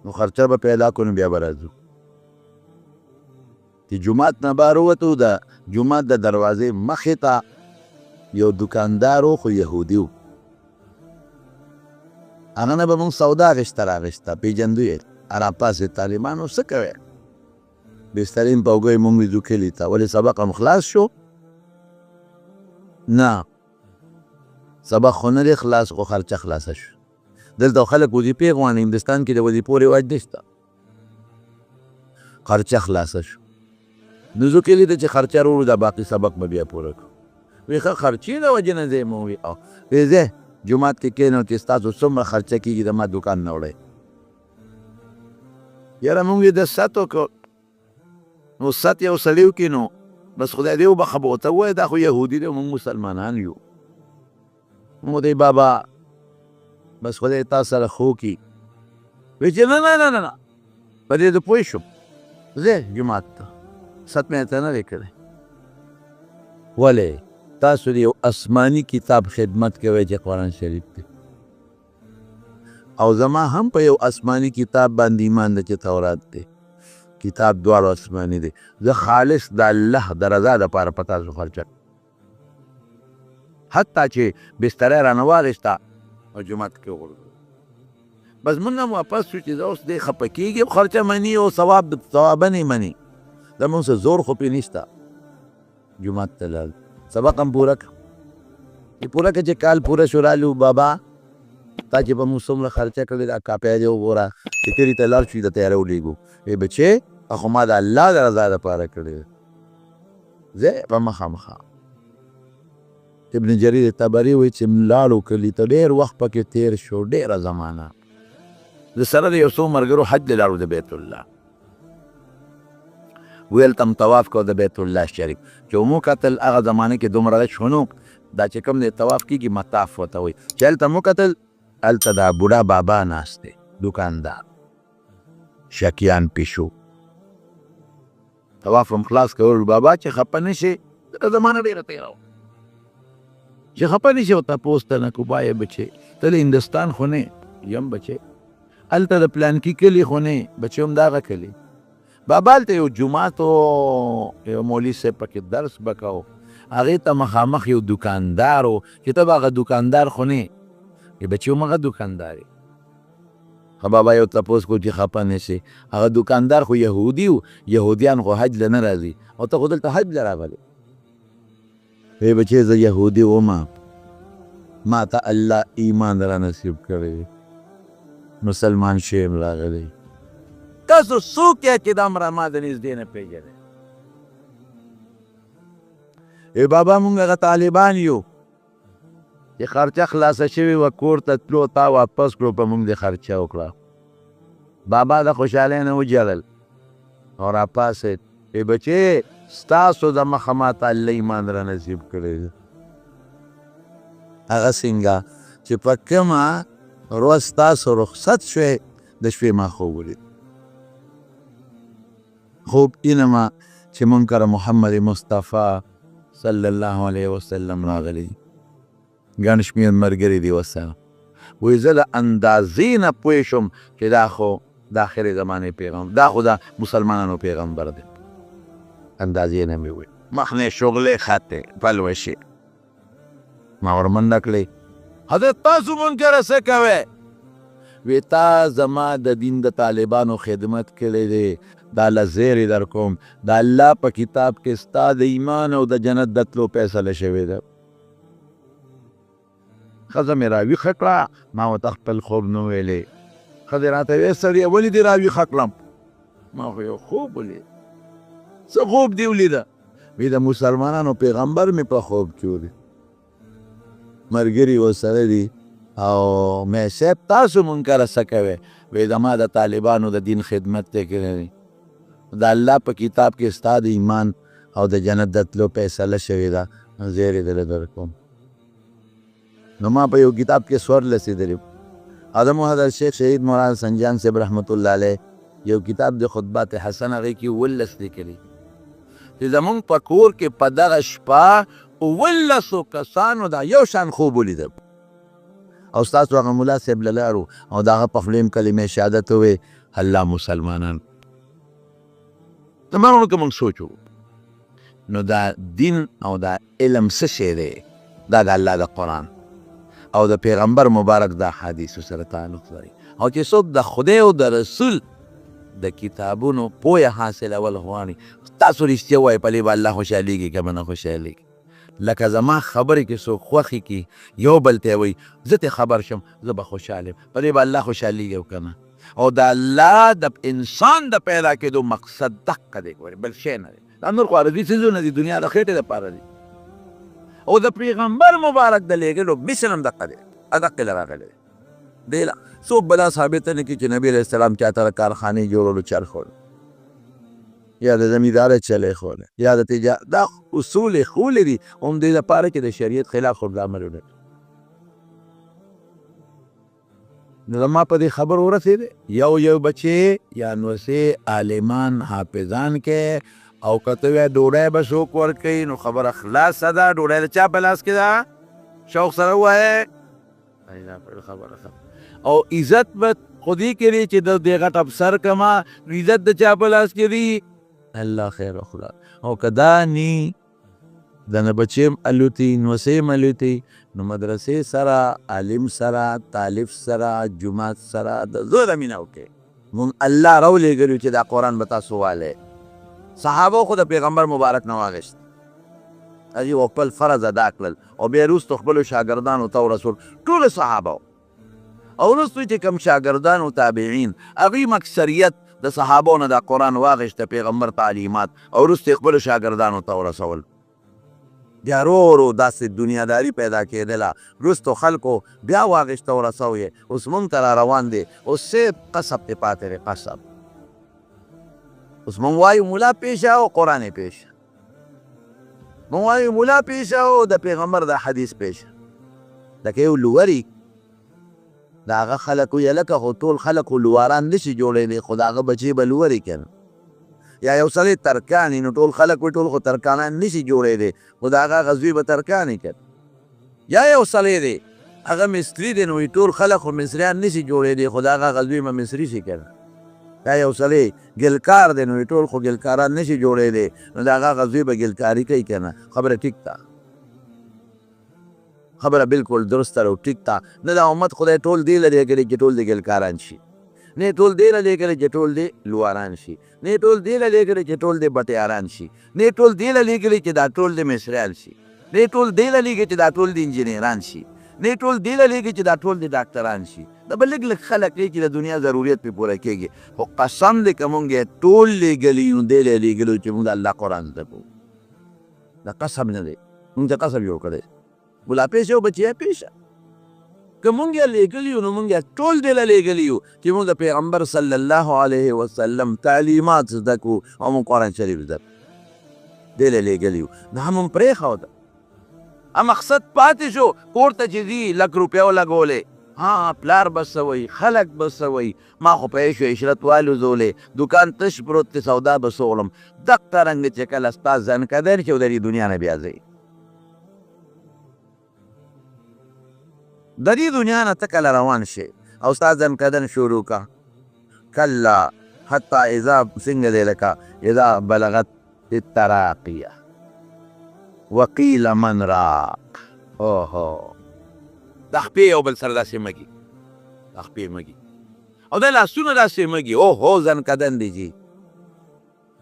نو خرچه به پیدا کړو نو بیا به راځو چې جومات نه بهر ووتو د جومات د دروازې مخې ته یو دوکاندار و خو یهودي و هغه نه به مونږ سودا اخیسته راغیسته پېژندو یې راپاسې طالبانو څه کوې بهترین په اوږه یې مونږ ویځو کلي ته ولې سبق هم خلاص شو نه سبق خو نه دی خلاص خو خرچه خلاصه شو دلته خلک وظیفې غواړي هندوستان کې د وظیفو رواج نشته خرچه خلاصه شو نو زه کلي ته چې خرچه راوړو دا باقي سبق به بیا پوره کړو وی ښه خرچې د وجې نه ځای مو وي وی ځه جومات کې کښېنو چې ستاسو څومره خرچه کېږي د ما دوکان نه وړئ یاره مونږ یې د ست وکړو نو ست یو سړي وکړي نو بس خدای دې وبخه به ورته ووایه دا خو یهودي دی مونږ مسلمانان یو مونږ دی بابا بس خدای تا سره خو کړي وی چې نه نه نه نه په دې زه پوه شوم زه جماعت ته ست مې ته نه دی کړی ولې تاسو د یو آسماني کتاب خدمت کوئ چې قرآن شریف دی او زما هم په یو آسماني کتاب باندې ایمان ده چې تورات دی کتاب دواړو آسماني دی زه خالص د الله د رضا دپاره په تاسو خرچه حتی چې بستری رانه واخېسته او جومات کې وغورځوه بس موږ هم واپس شو چې زه اوس دی خفه کېږم خرچه مني او ثوابه نه مني دا موږ څه زور خو پرې نشته جومات ته لاړ سبق هم پوره کړه چې پوره کړه چې کال پوره شو رالو بابا تا چې به موږ څومره خرچه کړې دا کاپی دې وګوره چې کلي ته لاړ شو درته یې راولېږو ای بچې خو ما د الله د رضا دپاره کړې زه په مخامخا ابن جریر طبري وایي چې لاړو کلي ته ډېر وخت پکې تېر شو ډېره زمانه د سره د یو څو ملګرو حج ته لاړو د بیت الله ویل تم طواف کو د بیت الله شریف چې مو کتل هغه زمانه کې دومره شنو دا چې کوم د طواف کېږي مطاف ورته وایي چې هلته مو کتل هلته دا بوډا بابا ناست دی دوکاندار شکیان پیشو طواف هم خلاص کول بابا چې خفه نه شي دا زمانه ډېره تېره وه چې خفه نه شي ورته تپوس ته نه کو بایه بچې ته د هندوستان خو نه یم بچې هلته د پلانکي کلي خو نه بچې هم دغه کلي بابا هلته یو جومات و یو مولي صاحب پکې درس به کو هغې ته مخامخ یو دوکاندار و چې ته به هغه دوکاندار خو نه یې بچې هم هغه دوکاندار یې خو بابا یو تپوس کو چې خفه نه شي هغه دوکاندار خو یهودي و یهودیان خو حج له نه راځي او ته خو دلته حج له راغلی وی بچې زه یهودي ومه ما ته الله ایمان را نصیب کړی مسلمان شیم راغلی تاسو څوک یې چې دا مره ما د نږدې نه پېژنئ ای بابا مونږ هغه طالبان یو چې خرچه خلاصه شوې وه کور ته تلو تا واپس کړو په مونږ دې خرچه وکړه بابا د خوشحالۍ نه وجړل او راپاڅېد ای بچې ستاسو د مخه ما ته الله ایمان را نصیب کړی دی هغه څنګه چې په کومه ورځ ستاسو رخصت شوې د شپې ما خوب ولید خوب اینما چې مونږ کره محمد مصطفی صلی الله علیه وسلم راغلی ګڼ شمېر ملګري دي ورسره وایي زه د اندازې نه پوه شوم چې دا خو د آخرې زمانې پیغمبر دا خو د مسلمانانو پیغمبر دی اندازې نه مې وویل مخ نه شغلې خطې پلوشې ما ورمنډه کړې حضرت تاسو مونږ کره څه کوئ وی تا زما د دین د طالبانو خدمت کړی دی دا له زیرې در کوم د الله په کتاب کې ستا د ایمان او د جنت د تلو فیصله شوې ده ښځه مې راویښه کړه ما ورته خپل خوب نه ویلې ښځې راته ویې سړیه ولې دې راویښه کړم ما خو یو خوب ولید څه خوب دې ولیده وی د مسلمانانو پیغمبر مې په خوب کې ولید ملګري ورسره دي او مې صاحب تاسو مونږ کره څه کوئ وی زما د طالبانو د دین خدمت دی کړی د الله په کتاب کې ستا د ایمان او د جنت د تلو فیصله شوې ده زیرې دله درکوم نو ما په یو کتاب کې سور رسېدلی ادم حضرت شیخ شهید مولانا سنجان صاحب رحمت الله علیه یو کتاب د خطبات حسن هغې کې 19 لیکلي چې زمونږ په کور کې په دغه شپه 19 کسانو دا یو شان خوب ولیده او ستاسو هغه ملا صاحب له لاړو او د هغه په خوله م کلمې شهادت ووې الله مسلمانان زما ورونه که موږ سوچ وکړو نو دا دین او دا علم څه شی دی دا د الله د قرآن او د پیغمبر مبارک د حدیثو سره تعلق لري او چې څوک د خدای او د رسول د کتابونو پوهه حاصلول غواړي تاسو رښتیا وایئ په دې به الله خوشحالېږي که به نه خوشحالېږي لکه زما خبرې کې څوک خوښې کي یو بل ته وایي زه ترې خبر شم زه به خوشحال یم په دې به الله خوشحالېږي او که نه او د الله د انسان د پیدا کېدو مقصد دقه دی ګورې بل شی نه دی دا نور خو عرضي څیزونه دي دنیا د خېټې دپاره دي او د پیغمبر مبارک د لېږلو مشن هم دقه دی دقې له راغلی دی دی له څوک به دا ثابته نه کړي چې نبي علیه السلام چاته د کارخانې جوړولو چل ښوده یا د زمینداره چلې ښوده یا د تجارت دا اصول یې ښولې دي هم دې لپاره چې د شریعت خلاف خو دا عملونه زما په دې خبر ورسېدې یو بچی یا نو سه عالمان حافظان کې او کته وی ډوډۍ به څوک ورکوي نو خبره خلاصه ده ډوډۍ د چا په لاس کې ده شوق سره ووایې خبره او عزت به خودی کې دی چې د دې غټ افسر کما نو عزت د چا په لاس کې دی الله خیر وخلا او کدا نی دنه بچیم الوتی نو سیم الوتی نو مدرسې سره عالم سره طالب سره جماعت سره د زړه میناو کې مون الله راولې ګلو چې دا قرآن به تاسو واله صحابه خو د پیغمبر مبارک نه واغشت اجي خپل فرض ادا کړل او بیا وروسته خپلو شاګردانو ته رسول ټول صحابه او وروسته چې کوم شاګردان او تابعین هغوی اکثریت د صحابو نه د قرآن واغشته پیغمبر تعلیمات او وروسته خپلو شاګردانو ته ورسول بیا ورو داسې دنیاداري پیدا کېدله وروستو خلکو بیا واغشته ورسو یې اوس مونږ ته را روان دی اوس صرف قصب پې پاتې دی قصب اوس مونږ وایو ملا پیشه او قرآن پیشه مونږ وایو ملا پیشه او د پیغمبر د حدیث پیشه لکه یو لوري د هغه خلک ویې لکه خو ټول خلک خو لواران نشي جوړېدی خو د هغه بچې به لوري که یا یو سړی ترکان نو ټول خلک وي ټول خو ترکانان نشي جوړېدی خو د هغه غزوی به ترکانې کړ یا یو سړی دی هغه مصري دی نو ټول خلک خو مصریان نشي جوړېدی خو د هغه غزوی به مصري شي کړ یا یو سړی ګلکار دی نو ټول خو ګلکاران نشي جوړېدی نو د هغه غزوی به ګلکاري کوي که نه خبره ټیک ده خبره بالکل درسته او ټیک ده نه دا امت خدای ټول دی لري کړي چې ټول د ګلکاران شي نه ټول دی لري کړي چې ټول د لواران شي نه ټول دی لري کړي چې ټول د بټیاران شي نه ټول دی لري کړي چې دا ټول د مصریان شي نه ټول دی لري کړي چې دا ټول د انجینران شي نه ټول دی لري کړي چې دا ټول د ډاکټران شي دا بل لږ خلک دی چې د دنیا ضرورت پې پوره کېږي خو قسم دی که مونږ یې ټول لېږلي یو دی لېږلو چې مونږ د الله قرآن زده کوو دا قسم نه دی مونږ ته قسم جوړ کړی ملا پیشه او بچیا پیشه که مونږ یې لېږلي یو نو مونږ یې ټول دی له لېږلي یو چې مونږ د پیغمبر صلی الله علیه وسلم تعلیمات زده کړو او مونږ قرآن شریف زده کړو دی له لېږلي یو نه مونږ پرېښوده مقصد پاتې شو کور ته چې ځي لک روپۍ ولګولې ها پلار به څه وایي خلک به څه وایي ما خو پوه شو عشرت والوزولې دوکان تش پروت دی سودا به څه وړم دغه رنګ چې کله ستا ځنکدر چې د دې دنیا نه بیا ځئ د دې دنیا نه ته کله روان شي او ستا ځنکدن شروع کا کله حتی اذا څنګه دی لکه اذا بلغت التراقیه وقیل من راق اوهو دا خپې یو بل سره داسې مږي دا خپې مږي او دا لاسونه داسې مږي اوهو ځنکدن دی جي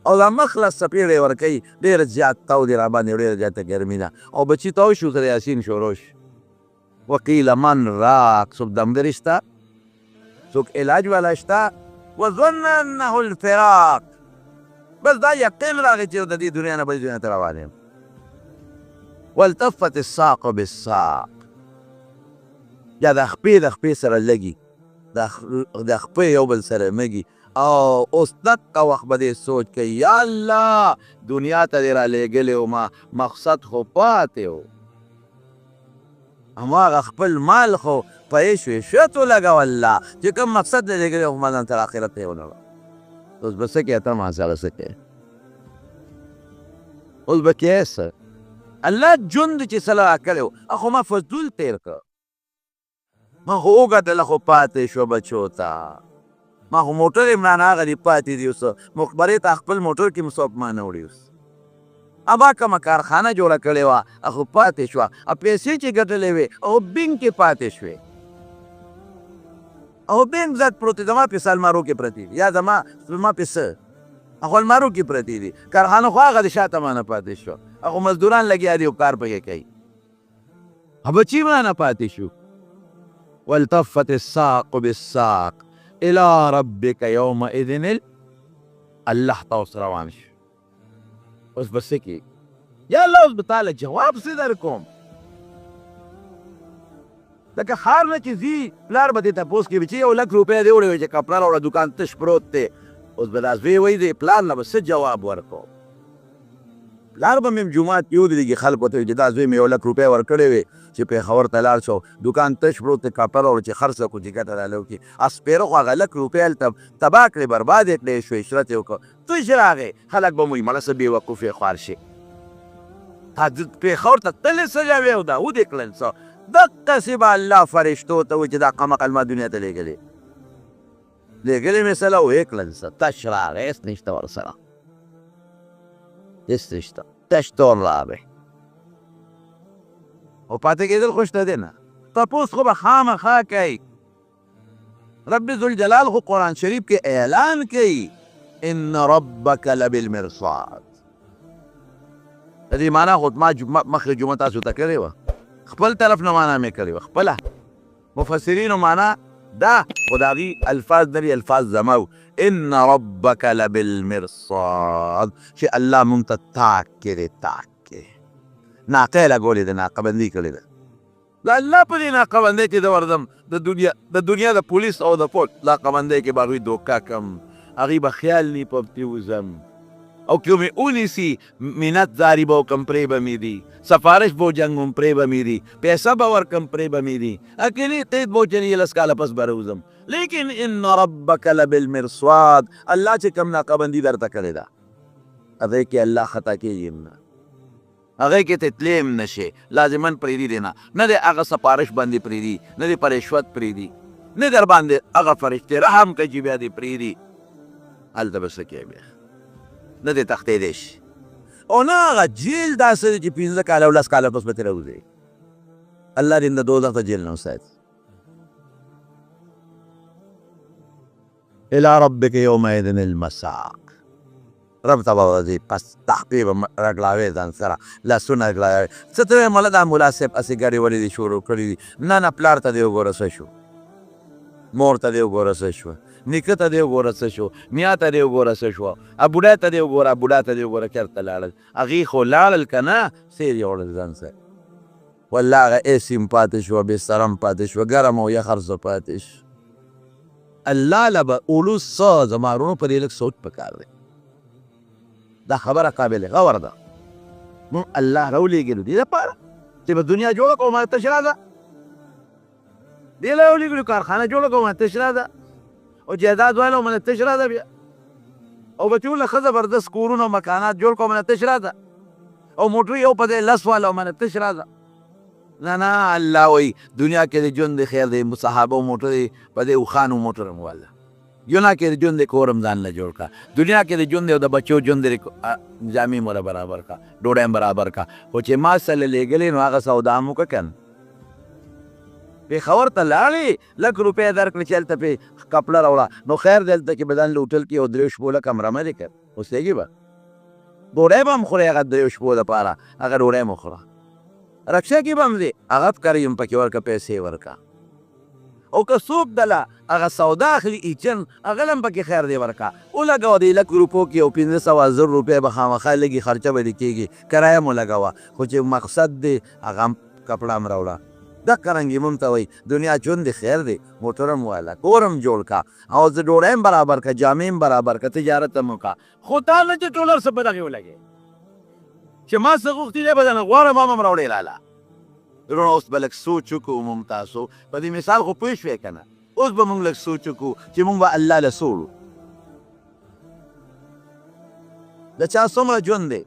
او دا مخ له څپېړې ورکوي ډېر زیات تاو دی راباندې ډېره زیاته ګرمي ده او بچي تاو شو سره یاسین شروع شو وقیل من راق څوک دمدري شته څوک علاج والا شته وظن انه الفراق بس دا یقین راغی چې د دې دنیا نه بلې دنیا ته روان یم والتفت الساق بالساق یا د خپې سره لګي د خپې یو بل سره مږي او اوس دقه وخت به دې سوچ کوي یا الله دنیا ته دې رالېږلی وما مقصد خو پاتې و هماغه خپل مال خو په عیش عشرت ولګوه الله چې کوم مقصد دې لېږلی و ما ځان تر آخرت ته یې ولګوه اوس به څه کوې ته ما سره څه کوې اوس به کوې څه الله ژوند چې څه له کړی و خو ما فضول تېر کړ ما خو وګټله خو پاتې شوه بچو ته ما خو موټر عمران هغه دې پاتې دي اوس مخبرې ته خپل موټر کې څوک ما نه وړي اوس ما کومه کارخانه جوړه کړې وه خو پاتې شوه پیسې چې ګټلې وې او بینک کې پاتې شوې او بینک ذات پروت دی زما پیسې المارو کې پرتې دي یا زما پیسې خو المارو کې پرتې دي کارخانه خو هغه د شاته ما نه پاتې شوه خو مزدوران لګیا دي او کار پکې کوي بچي ما نه پاتې شو والتفت الساق بالساق الى ربك يومئذ الله ته اوس روان شو اوس به څه کېږي یا الله اوس به تاله جواب څه درکوم لکه ښار نه چې ځي پلار به دې تپوس کوي چې یو لک روپۍ دې وړی وي چې کپړه راوړه دوکان تش پروت دی اوس به دا زوی وایي دې پلار نه به څه جواب ورکوم پلار به مې جومات کې ودرېږي خلکو ته چې دا زوی مې 1 لک روپۍ ورکړې وې چې پېښور ته لاړ شو دوکان تش پروت دی کاپر او چې خرڅ کړو چې ګټه راله وکړي سپېره خو هغه لک روپۍ هلته تباه کړې برباد یې کړې شو عشرت یې وکړو تش راغې خلک به مو وایي مړه څه بېوقوف یې خوار شي پېښور ته تللی څه جوې او داود یې کړل څه دقسې به الله فرشتو ته وایي چې دا قمقل ما دنیا ته لېږلې مې سله ویې کړل څه تش راغې هېڅ نشته ورسره هېڅ نشته تش تور راغی او پاتې کېدل خو شته دی نه تپوس خو به خامخا کوي رب ذوالجلال خو قرآن شریف کې اعلان کوي ان ربک لبالمرصاد د دې معنا خو ما مخکې جمعه تاسو ته کړې وه خپل طرف نه معنا مې کړې وه خپله مفسرینو معنا دا خو د هغې الفاظ نه دي الفاظ زما و ان ربک لبالمرصاد چې الله مونږ ته تاک کړې تاک کړې ناقه یې لګولې ده ناقه بندي کړې ده د الله په دې ناقه بندۍ کې زه ورځم د دنیا د پولیس او د پولیس ناقه بندۍ کې به هغوی دوکه کم هغوی به خیال نی پبتې وځم او که مې ونیسي منت زاري به وکړم پرې به مې دي سفارش به وجنګوم پرې به مې دي پیسه به ورکړم پرې به مې دي اکلي قید به وچني 10 کاله پس به راوځم لیکن ان ربک لبالمرصاد الله چې کوم ناقه بندي درته کړې ده هغې کې الله خطا کېږي نه هغې کې ته تللی هم نشې لازمن پرېږدي دی نه دی هغه سفارش باندې پرېږدي نه دی په رشوت پرېږدي نه در باندې هغه فرشتې رحم کوي چې بیا دې پرېږدي هلته به څه کوې بیا نه دی تښتېدی شي او نه هغه جیل داسې دی چې 15 کاله او 10 کاله پس به ترې راوځي الله دې د دوزخ د جیل نه وساتي الى ربک یومئذ المساق رب ته به ورځي پس تحقیق به رګلاوې ځان سره لاسونه رګلاوې څه ته ویم مله دا ملا صاحب هسې ګډې ولې دي شروع کړي دي نه پلار ته دې وګوره څه شو مور ته دې وګوره څه شوه نیکه ته دې وګوره څه شو نیا ته دې وګوره څه شوه بوډا ته دې وګوره بوډا ته دې وګوره چېرته لاړل هغې خو لاړل که نه سیر یې وړل ځان سره والله هغه ایس هم پاتې شوه بسترم پاتې شوه ګرم او یخ هر څه پاتې شو الله له به اولو څه زما وروڼو په دې لږ سوچ پکار دی دا خبره قابل غور ده مونږ الله راولېږلو دې دپاره چې به دنیا جوړه کړو ما تش راځه دې له راولېږلو کارخانه جوړه کړو ما تش راځه او جایداد وایلو ما تش راځه بیا او بچو له ښه زبردست کورونه او مکانات جوړ کړو ما تش راځه او موټر یو په دې 10 والا ما تش راځه نه الله وایي دنیا کې د ژوند د خیر دی صحابه او موټر دی په دې اوښانو موټر هم واله یونا کې د ژوند د کور هم ځان له جوړ کا دنیا کې د ژوند او د بچو ژوند جامې موله برابر کا ډوډۍ هم برابر کا خو چې ما سره لېږلې نو هغه سودا هم وکړه که نه پېښور ته لاړې 1 لک روپۍ درکړې چې هلته پې کپړه راوړه نو خیر دی هلته کې به ځان له هوټل کې یو 3 شپو له کمره مه دې کړ اوسېږي به ډوډۍ به هم خورې هغه 3 شپو دپاره هغه ډوډۍ م وخوره رکشه کې به هم دی هغه فکرې هم پکې ورکړه پیسې ورکړه او که څوک دله هغه سودا اخلي ایچن هغه له هم پکې خیر دی ورکړه ولګوه د 1 لک روپو کې او 1500 روپۍ به خامخا لږې خرچه به دې کېږي کرایه مو لګوه خو چې مقصد دی هغه هم کپړه هم راوړه دقه رنګې مونږ ته وایي دنیا ژوند دی خیر دی موټر هم واله کور هم جوړ کا او زه ډوډۍ هم برابر کا جامې هم برابر کا تجارت هم وکړه خو تا نه چې ټولر څه په دغې ولګې چې ما څه غوښتي دی به درنه غواړم ما هم راوړې لاله وروڼه اوس به لږ سوچ وکړو مونږ تاسو په دې مثال خو پوه شوې که نه اوس به مونږ لږ سوچ وکړو چې مونږ به الله له سوړو د چا څومره ژوند دی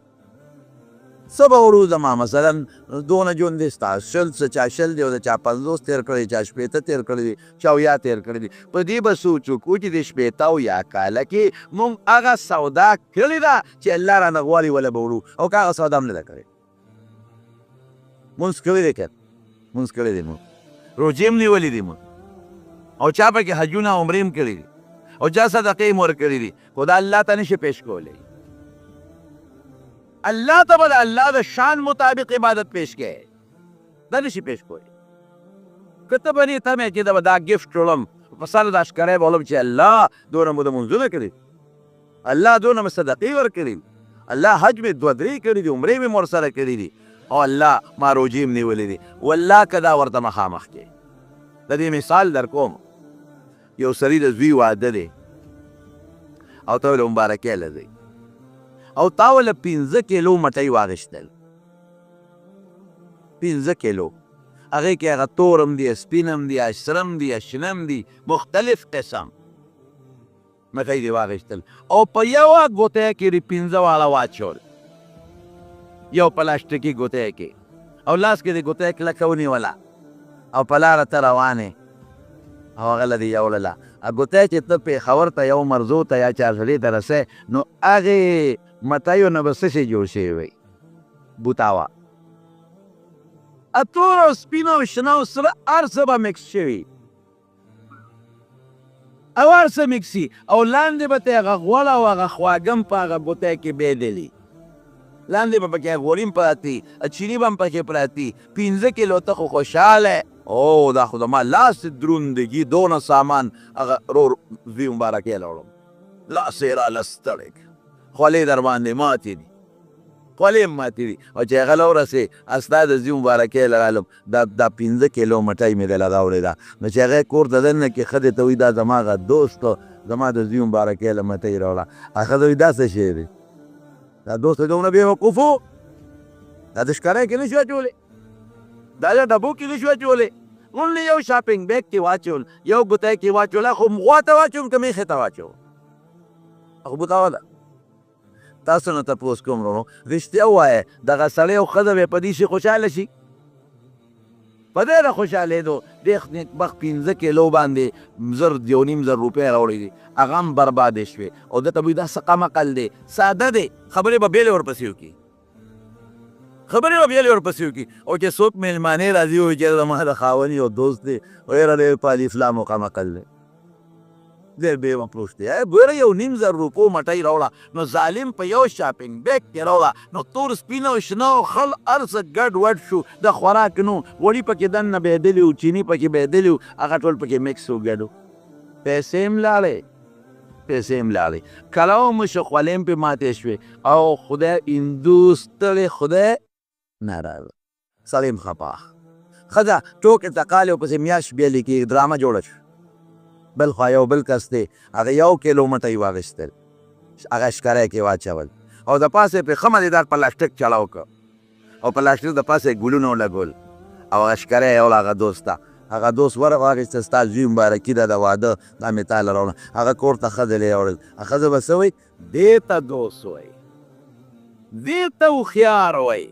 څه به ورو زما مثلا دونه ژوند دی ستا 100 څه چا 100 دی او د چا 50 تېر کړی چا 80 تېر کړی دي چا 10 تېر کړی دي په دې به سوچ وکړو چې د 80 او 10 کاله کې مونږ هغه سودا کړې ده چې الله رانه غواړي وله به وړو او که هغه سودا هم نه ده کړې مونځ کړی دی که مونځ کړی دی مونږ روژې هم نیولې دي مونږ او چا پکې حجونه عمرې هم کړي دي او چا صدقې هم ورکړي دي خو دا الله ته نشي پیش کولی الله ته به د الله د شان مطابق عبادت پیش کوي دا نشي پیش کولی که ته به نیت همې چې دا به دا ګفټ وړم په سر دا ښکری به ولم چې الله دونه مو د مونځونه کړي الله دونه مې صدقې ورکړي الله حج مې 2-3 کړي دي عمرې مې ورسره کړي دي او الله ما روجې هم نیولې دي والله که دا ورته مخامخ کې د دې مثال در کوم یو سړي د زوی واده دی او ته له مبارکۍ له ځئ او تا وله 15 کیلو مټۍ واغېستل 15 کیلو هغې کې هغه تورم دي سپینم دي اشرم دي اشنم دي مختلف قسم مټۍ دې واغېستل او په یوه ګوتۍ کې دې 15 واړه واچول یو پلاستیکي ګوتۍ کې او لاس کې دې ګوتۍ کلکه ونیوله او په لاره ته روانې او هغه له دې یوړله ګوتۍ چې ته پېښور ته یو مرزو ته یا چارسلې ته رسې نو هغې مټیو نه به څه شی جوړ شوی وی بوتاوه تور او سپین او شنه او سره هر څه به مکس شوي او هر څه مکسي او لاندې به ته هغه غوړ او هغه خواږه په هغه ګوتۍ کې بېللي لاندې به پکې غوړي هم پراتي چیني به هم پکې پراتي 15 کیلو ته خو خوشحاله او دا خو زما لاس دروندګي دونه سامان هغه رو زوی مبارکۍ له وړم لاس یې راله ستړی خولې در باندې ماتې دي خولې هم ماتې دي او چې هغه له ورسې ستا د زوی مبارکۍ له رالم دا 15 کیلو مټۍ مې دله راوړې ده نو چې هغه کور ته دننه کې ښځې ته وایي دا زما هغه دوست زما د زوی مبارکۍ له مټۍ راوړه هغه ښځه وایي دا څه شی دی دا دوست دومره بېوقوف و دا د ښکاری کې نه شو اچولی دا د ډبو کې نه شو اچولی اونلی یو شاپینګ بیگ کې واچول یو ګوتۍ کې واچوله خو غوا ته واچوم که میخې ته واچوم خو بوتاوه ده تاسو نه تپوس کوم ورونو رښتیا ووایه دغه سړی او ښځه به په دې شي خوشحاله شي په ډېره خوشحالېدو دې نیکبخت 15 کیلو باندې 1.5 روپۍ راوړی دي هغه هم بربادې شوې او ده ته وایي دا څه قمقل دی ساده دی خبرې به بېلې ورپسې وکړي خبرې به بېلې ورپسې وکړي او چې څوک مېلمانې راځي وایي چې زما د خاوني او دوست دی ویره ډېر په الفلام و قمقل دی ډېر بې مفروش دی ګوره 1.5 روپو مټۍ راوړه نو ظالم په یو شاپینګ بیگ کې راوړه نو تور سپین او شنه او خل هر څه ګډ وډ شو د خوراک نو وړي پکې دننه بهېدلي وو چیني پکې بهېدلي وو هغه ټول پکې مکس و ګډ و پیسې هم لاړې کله ومشه خولې هم پې ماتې شوې او خدای هندو ستړې خدای ناراضه سړی هم خپه ښځه ټوکې تقالې ورپسې میاشت بېلې کېږي ډرامه جوړه شوه بل خوا یو بل کس دی هغه 1 کیلو مټۍ واغېستل هغه ښکاری کې واچول او د پاسه پرې ښه مزېدار پلاستیک چړاو کړ او پلاستیک د پاسه یې ګلونه ولګول او هغه ښکاری یې یوړ هغه دوست ته هغه دوست ورواغېسته ستا زوی مبارکي ده د واده دا مې تاله راوړه هغه کور ته ښځه له یوړل ښځه به څه وایي دې ته دوست وایي دې ته هوښیار وایي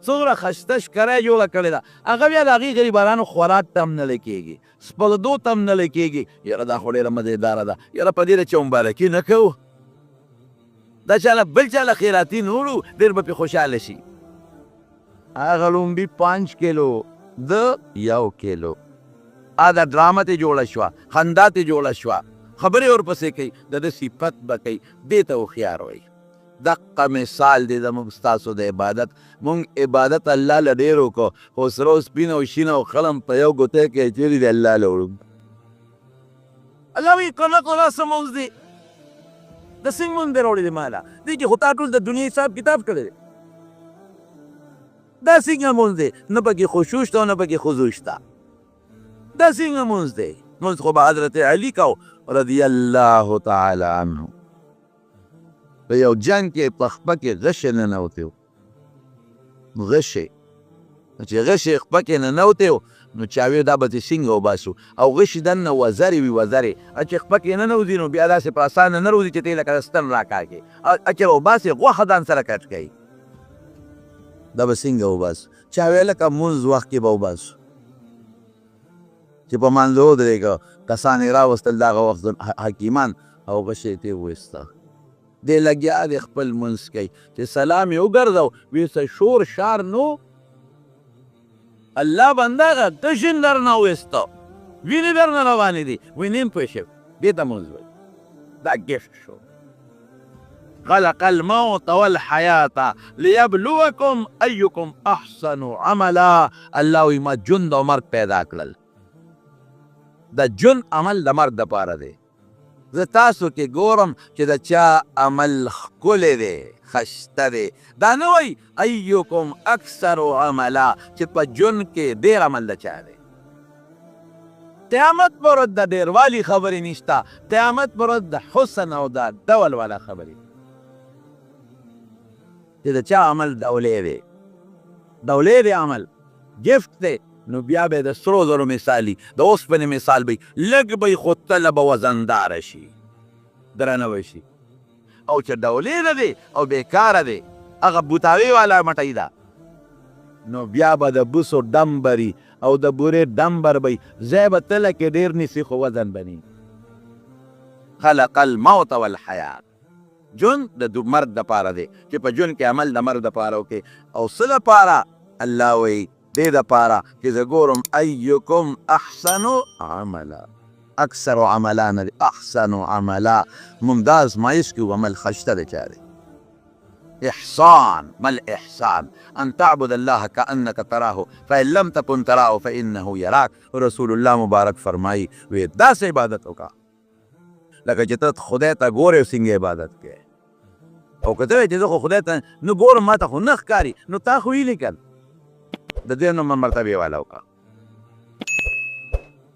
څومره ښایسته ښکاری جوړه کړې ده هغه بیا د هغې غریبانو خوراک ته هم نه لکېږي سپلدو ته هم نه لکېږي یاره دا خو ډېره مزېداره ده یاره په دې د چا مبارکي نه کوو دا چاله بل چاله خیراتي نه وړو ډېر به پرې خوشحاله شي هغه لومبي 5 کیلو د 1 کیلو دا ډرامه ترې جوړه شوه خندا ترې جوړه شوه خبرې ورپسې کوي د ده صفت به کوي دې ته هوښیار وایي دقه مثال دی زموږ ستاسو د عبادت مونږ عبادت الله له ډېر وکړو خو سره او سپین او شین او خلم په یو ګوتۍ کې اچولي دی الله له وړو الله وایي کله کله څه مونځ دی د څنګه مونځ دی راوړی دی ماله دې کې خو تا ټول د دنیا حساب کتاب کړی دی دا څنګه مونځ دی نه پکې خشوع شته او نه پکې خضوع شته دا څنګه مونځ دی مونځ خو به حضرت علي کو رضی الله تعالی عنه په یو جنګ کې په خپه کې غشی ننوتی و غشی چې غشی خپه کې ننوتی و نو چا ویل دا به ترې څنګه وباسو او غشي دننه وزرې وي وزرې چې خپه کې ننوځي نو بیا داسې په اسانه نه روځي چې ته یې لکه د ستن راکاږې چې وباسې غوښه ځان سره کټ کوي دا به څنګه وباسو چا ویل لکه مونځ وخت کې به وباسو چې په مانځه ودرېږه کسان یې راوستل دغه وخت حکیمان او غشی یې ترې وویسته دی لګیا دی خپل منځ کوي چې سلام یې وګرځو وی څه شور شار نو الله بنده هغه تشن درنه وویسته وینې درنه روانې دي وی نیم پوه شوي دې ته مونځ وایي دا ګفت شو خلق الموت والحیات لیبلوکم ایکم احسن عملا الله وی ما ژوند او مرګ پیدا کړل د ژوند عمل د مرګ دپاره دی زه تاسو کې ګورم چې د چا عمل ښکلی دی ښایسته دی دا نه وایي ایکم اکثر عملا چې په ژوند کې ډېر عمل د چا دی قیامت پر ورځ د ډېروالي خبرې نشته قیامت پر ورځ د حسن او د ډول والا خبرې چې د چا عمل دولې دی دولې دی عمل ګفت دی نو بیا به د سرو زرو مثالي د اوسپنې مثال به لږ به خو تله به وزنداره شي درنه به شي او چې دولې نه دی او بېکاره دی هغه بوتاوي والا مټۍ ده نو بیا به د بوسو ډمبري او د بورې ډمبر به ځای به تله کې ډېر نیسي خو وزن بني خلق الموت والحیات ژوند د مرد دپاره دی چې په ژوند کې عمل د مرد دپاره وکړې او څه دپاره الله وایي دې دپاره چې زه ګورم ایکم احسنو عملا اکثر عملا نه دی احسنو عملا ممتاز مایش کې عمل خشته دی چا دی إحسان ما الإحسان أن تعبد الله كأنك تراه فإن لم تكن تراه فإنه يراك رسول الله مبارک فرمائی وی داس عبادت ہوگا لکه چې ته خدای ته ګورې څنګه عبادت کوې او که ته وایې چې زه خو خدای ته نه ګورم ما ته خو نه ښکاري نو تا خو ویلي کړ د دې نوم مرتبې والا وکړه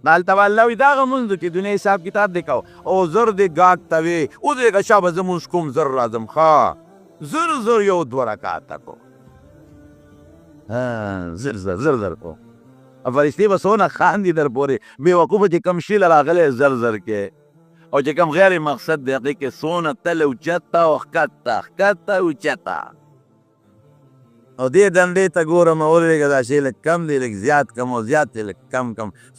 دلته به الله وي دا هغه مونځ چې دنیا حساب کتاب دې کوو او زر دې ګاګ ته وې ودرېږه شابه زه مونځ کوم زر راځم ښه زر یو دوه رکعته کو زر کو فرشتې به څونه خاندي در پورې بېوقوفه چې کوم شي له راغلی زر کې او چې کوم غیر مقصد دی هغې کې څونه تل اوچته او ښکته اوچته او دې دندې ته ګورم او ولېږه دا شی لږ کم دی لږ زیات کم او زیات دی لږ کم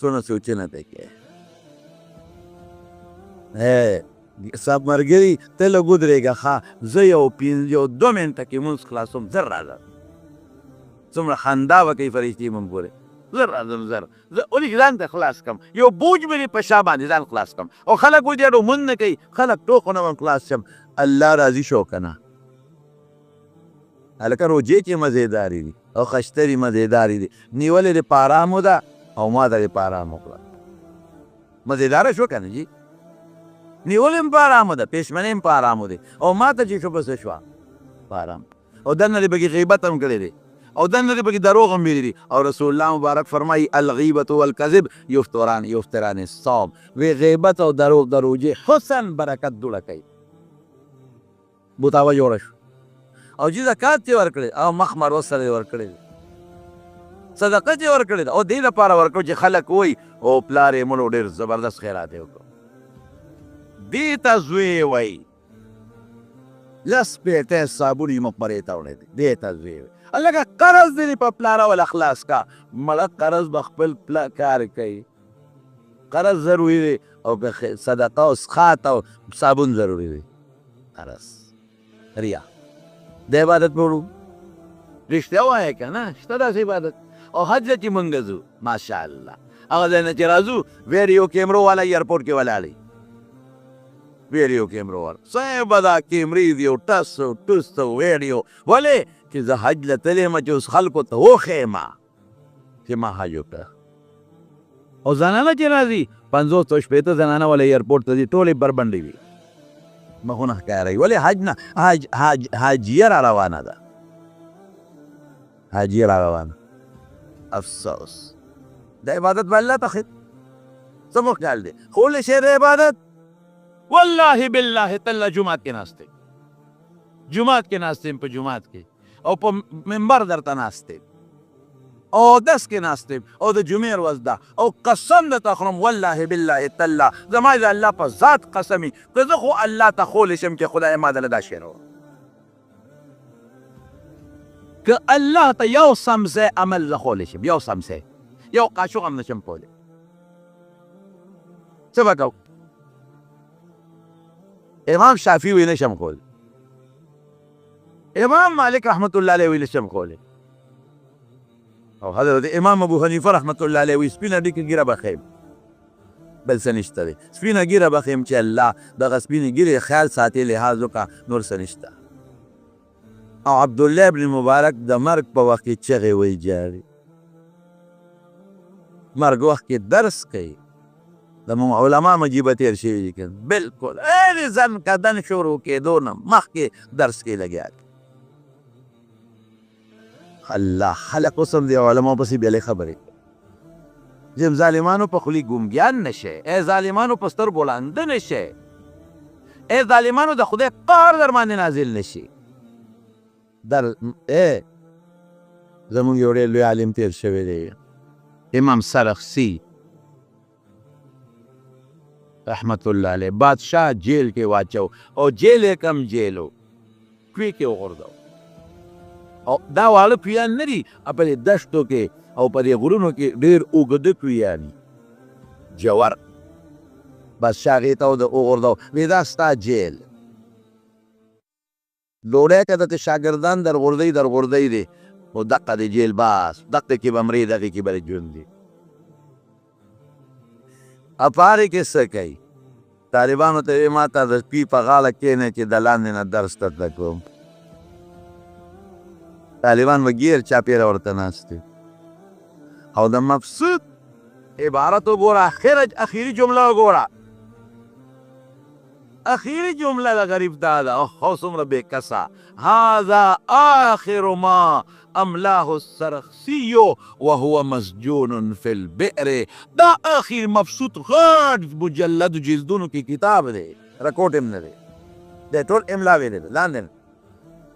څونه سوچونه دی کې صاحب ملګري ته لږ ودرېږه ښه زه یو 2 منټه کې مونځ خلاصوم زر راځم څومره خندا به کوي فرشتې مونږ پورې زر راځم زر زه ولې ځان ته خلاص کړم یو بوج مې په شا باندې ځان خلاص کړم او خلک وایي ډېر مونځ نه کوي خلک ټوخونه به خلاص شم الله راضي شو که نه هلکه روجې چې مزېدارې دي او خشترې مزېدارې دي نیولې دې په ارامو ده او ما ته دې په ارام وکړه مزېداره شو که نه جي نیولې هم په ارامو ده پېشمنې هم په ارامو دي او ما ته چې شو په څه شوه په ارام او دننه دې پکې غیبت هم کړی دی او دننه دې پکې دروغ هم ویلي دي او رسول الله مبارک فرمایي الغیبة والکذب یفتران الصوم وی غیبت او دروغ د روژې حسن برکت دوړه کوي بوتاوه جوړه شو او چې زکات یې ورکړی او مخ مروه سره یې ورکړی دی صدقه چې ورکړې ده او دې لپاره ورکړو چې خلک وایي او پلار یې مړو ډېر زبردست خیرات یې وکړو دې ته زوی وایي لس پیټی صابون یې مقبرې ته وړی دی دې ته زوی وایي لکه قرض دې په پلاره ول اخلاص کا مړه قرض به خپل کار کوي قرض ضروري دی او صدقه او سخات او صابون ضروري دی قرض ریا د عبادت په وړو رښتیا وایه که نه شته داسې عبادت او حج ته چې مونږ ځو ماشاءالله هغه ځای نه چې راځو ویډیو کیمرو والا ایرپورټ کې ولاړی ویډیو کیمرو والا صحیح به دا کیمرې دي او ټس او ټوس او ویډیو ولې چې زه حج له تللی یم چې اوس خلکو ته وښیم چې ما حج وکړه او زنانه چې راځي 50 او 60 زنانه والا ایرپورټ ته ځي ټولې بربنډې وي مخونه ښکاروي ولې حج نه حاجیه را روانه ده حاجیه را روانه افسوس د عبادت به الله ته خیر څه مو خیال دی خو ولې شی د عبادت والله بالله تله جومات کې ناست دی جومات کې ناست یم په جومات کې او په منبر درته ناست دی او دس کې ناست یم او د جمعې ورځ ده او قسم درته خورم والله بالله تله زما د الله په ذات قسمي که زه خو الله ته خولی شم چې خدای ما دله دا شی راوړه که الله ته یو سمځای عمل زه خولی شم یو سمځای یو قاشق هم نشم کولی څه به کوو امام شافعي وی نشم کولی امام مالک رحمت الله علیه وی نشم کولی او حضرت امام ابو حنیفه رحمت الله علیه وی سپینه ډیکه ګیره به خیم بل څه نشته دی سپینه ګیره به خیم چې الله دغه سپینې ګیرې خیال ساتي لحاظ وکړه نور څه نشته او عبدالله ابن مبارک د مرګ په وخت کې چغې وی جاري مرګ وخت کې درس کوي د علما مجیبه تېر شوي دي که بلکل ځن کدن شروع کېدو نه مخکې درس کې لګیا دي الله خلق اوس هم د علماو پسې بېلې خبرې چې ظالمانو په خولي ګونګیان نه شئ ای ظالمانو په سترګو ړانده نه شئ ای ظالمانو د خدای قهر در باندې نازل نه شي در زمونږ یو ډېر لوی عالم تېر شوی دی امام سرخسی رحمت الله علیه. بادشاه جیل کې واچو او جیل یې کم جیل و، کوی کې وغورځو. او دا واړه کویان نه دي، په دې دشتو کې او په دې غرونو کې ډېر اوږده کویان دي جوور. بادشاه هغې ته وغورځو، وایي دا ستا جیل. ډوډۍ که درته شاګردان در غورځوي دی، خو دقه د جیل باس، دقه کې به مرې، دغې کې به ژوند دی. افارې کې څه کوي؟ طالبانو ته وایي ما ته د سپي په غاړه کښېنئ چې د لاندې نه درس درته کوم. طالبان به ګیر چاپېره ورته ناست دي. او د مبسوط عبارت وګوره، اخري جمله وګوره، اخیری جمله د غریب دا ده، او څومره بېکسه. هذا آخر ما املاه السرخسی وهو مسجون فی البئر. دا آخر مبسوط غټ مجلد جلدونو کې کتاب دی، رکوټ هم نه دی، دی ټول املا ویلی دی لاندې.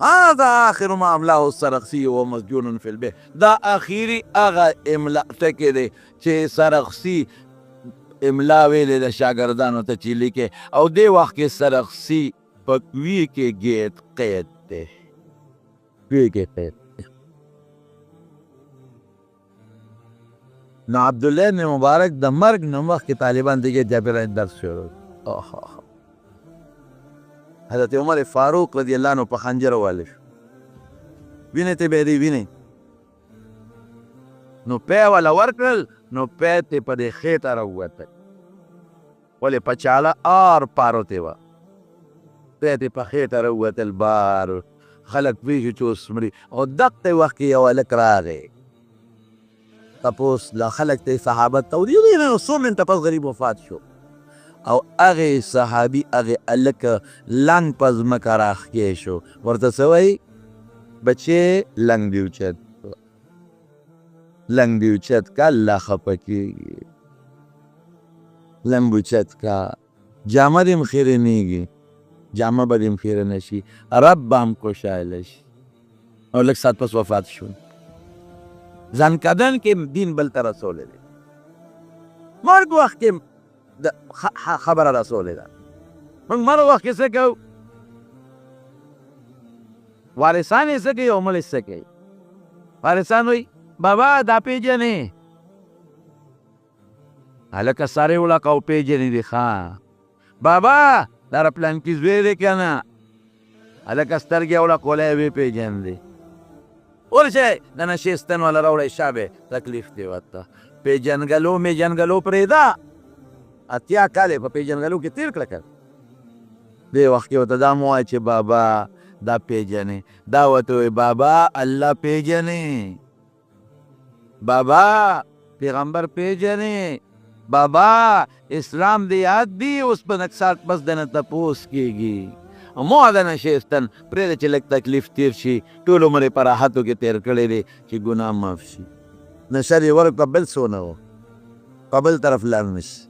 هذا آخر ما املاه السرخسی وهو مسجون فی البئر. دا آخري هغه املا ټکی دی چې سرخسی املا ویلې د شاګردانو ته چې لیکې، او دې وخت کې سرخسی په کوي کې ګیټ قید دی، کوي کې قید دی. نو عبدالله بن مبارک د مرګ نه مخکې طالبان دې چاپېره درس شروع. حضرت عمر فاروق رضی الله عنه په خنجر والی شو، وینې ته به یې دی وینې، نو پی والا ورکړل، نو پی ته په دې خېټه راووتل، ولې په چاله آر پارو ته وه، پی ته په خېټه راووتل بار. خلک پوهېږي چې اوس مري. او دغه وخت کې یو هلک راغی، تپوس له خلک ته صحابت ته ودرېدو، نو څو منټه پس غریب وفات شو. او هغې صحابي هغې هلک لنګ په ځمکه راښکې شو، ورته څه وایي؟ بچې لنګ دې اوچت لنګ دې اوچت کا، الله خفه کېږي، لنګ اوچت کا، جامه دې هم خیرنېږي، جامه به دې هم خیرنه شي، رب به هم خوشحاله شي. او لږ ساعت پس وفات شو. ځانکدن کې دین بل ته رسولی دی، مرګ وخت کې خبره رسولی ده. موږ مرګ وخت کې څه کوو؟ وارثان یې څه کوي او مړ یې څه کوي؟ وارثان وایي بابا دا پیژنې، هلکه سارې وړکه او پیژنې دي ښه، بابا دا را پلانکي زوی دی که نه، هلکه سترګې وړکولی ویې پیژندې، ورشئ د نشې ستن والا راوړئ شابې تکلیف دی ورته. پیژنګلو میژنګلو پرېږده، اتیا کال یې په پیژنګلو کې تېر کړه که دې وخت کې ورته دا مه وایه چې بابا دا پیژنې، دا ورته وایي بابا الله پیژنې، بابا پیغمبر پیژنې، بابا اسلام دې یاد دی، اوس په نقصات بس دنه تپوس کېږي. مو د نشېستن پرېږده چې لږ تکلیف تېر شي، ټول عمر یې په راحتو کې تېر کړی دی چې ګناه معاف شي. نشر یې ورکړه بل څه نه و، په بل طرف لاړ نه شي،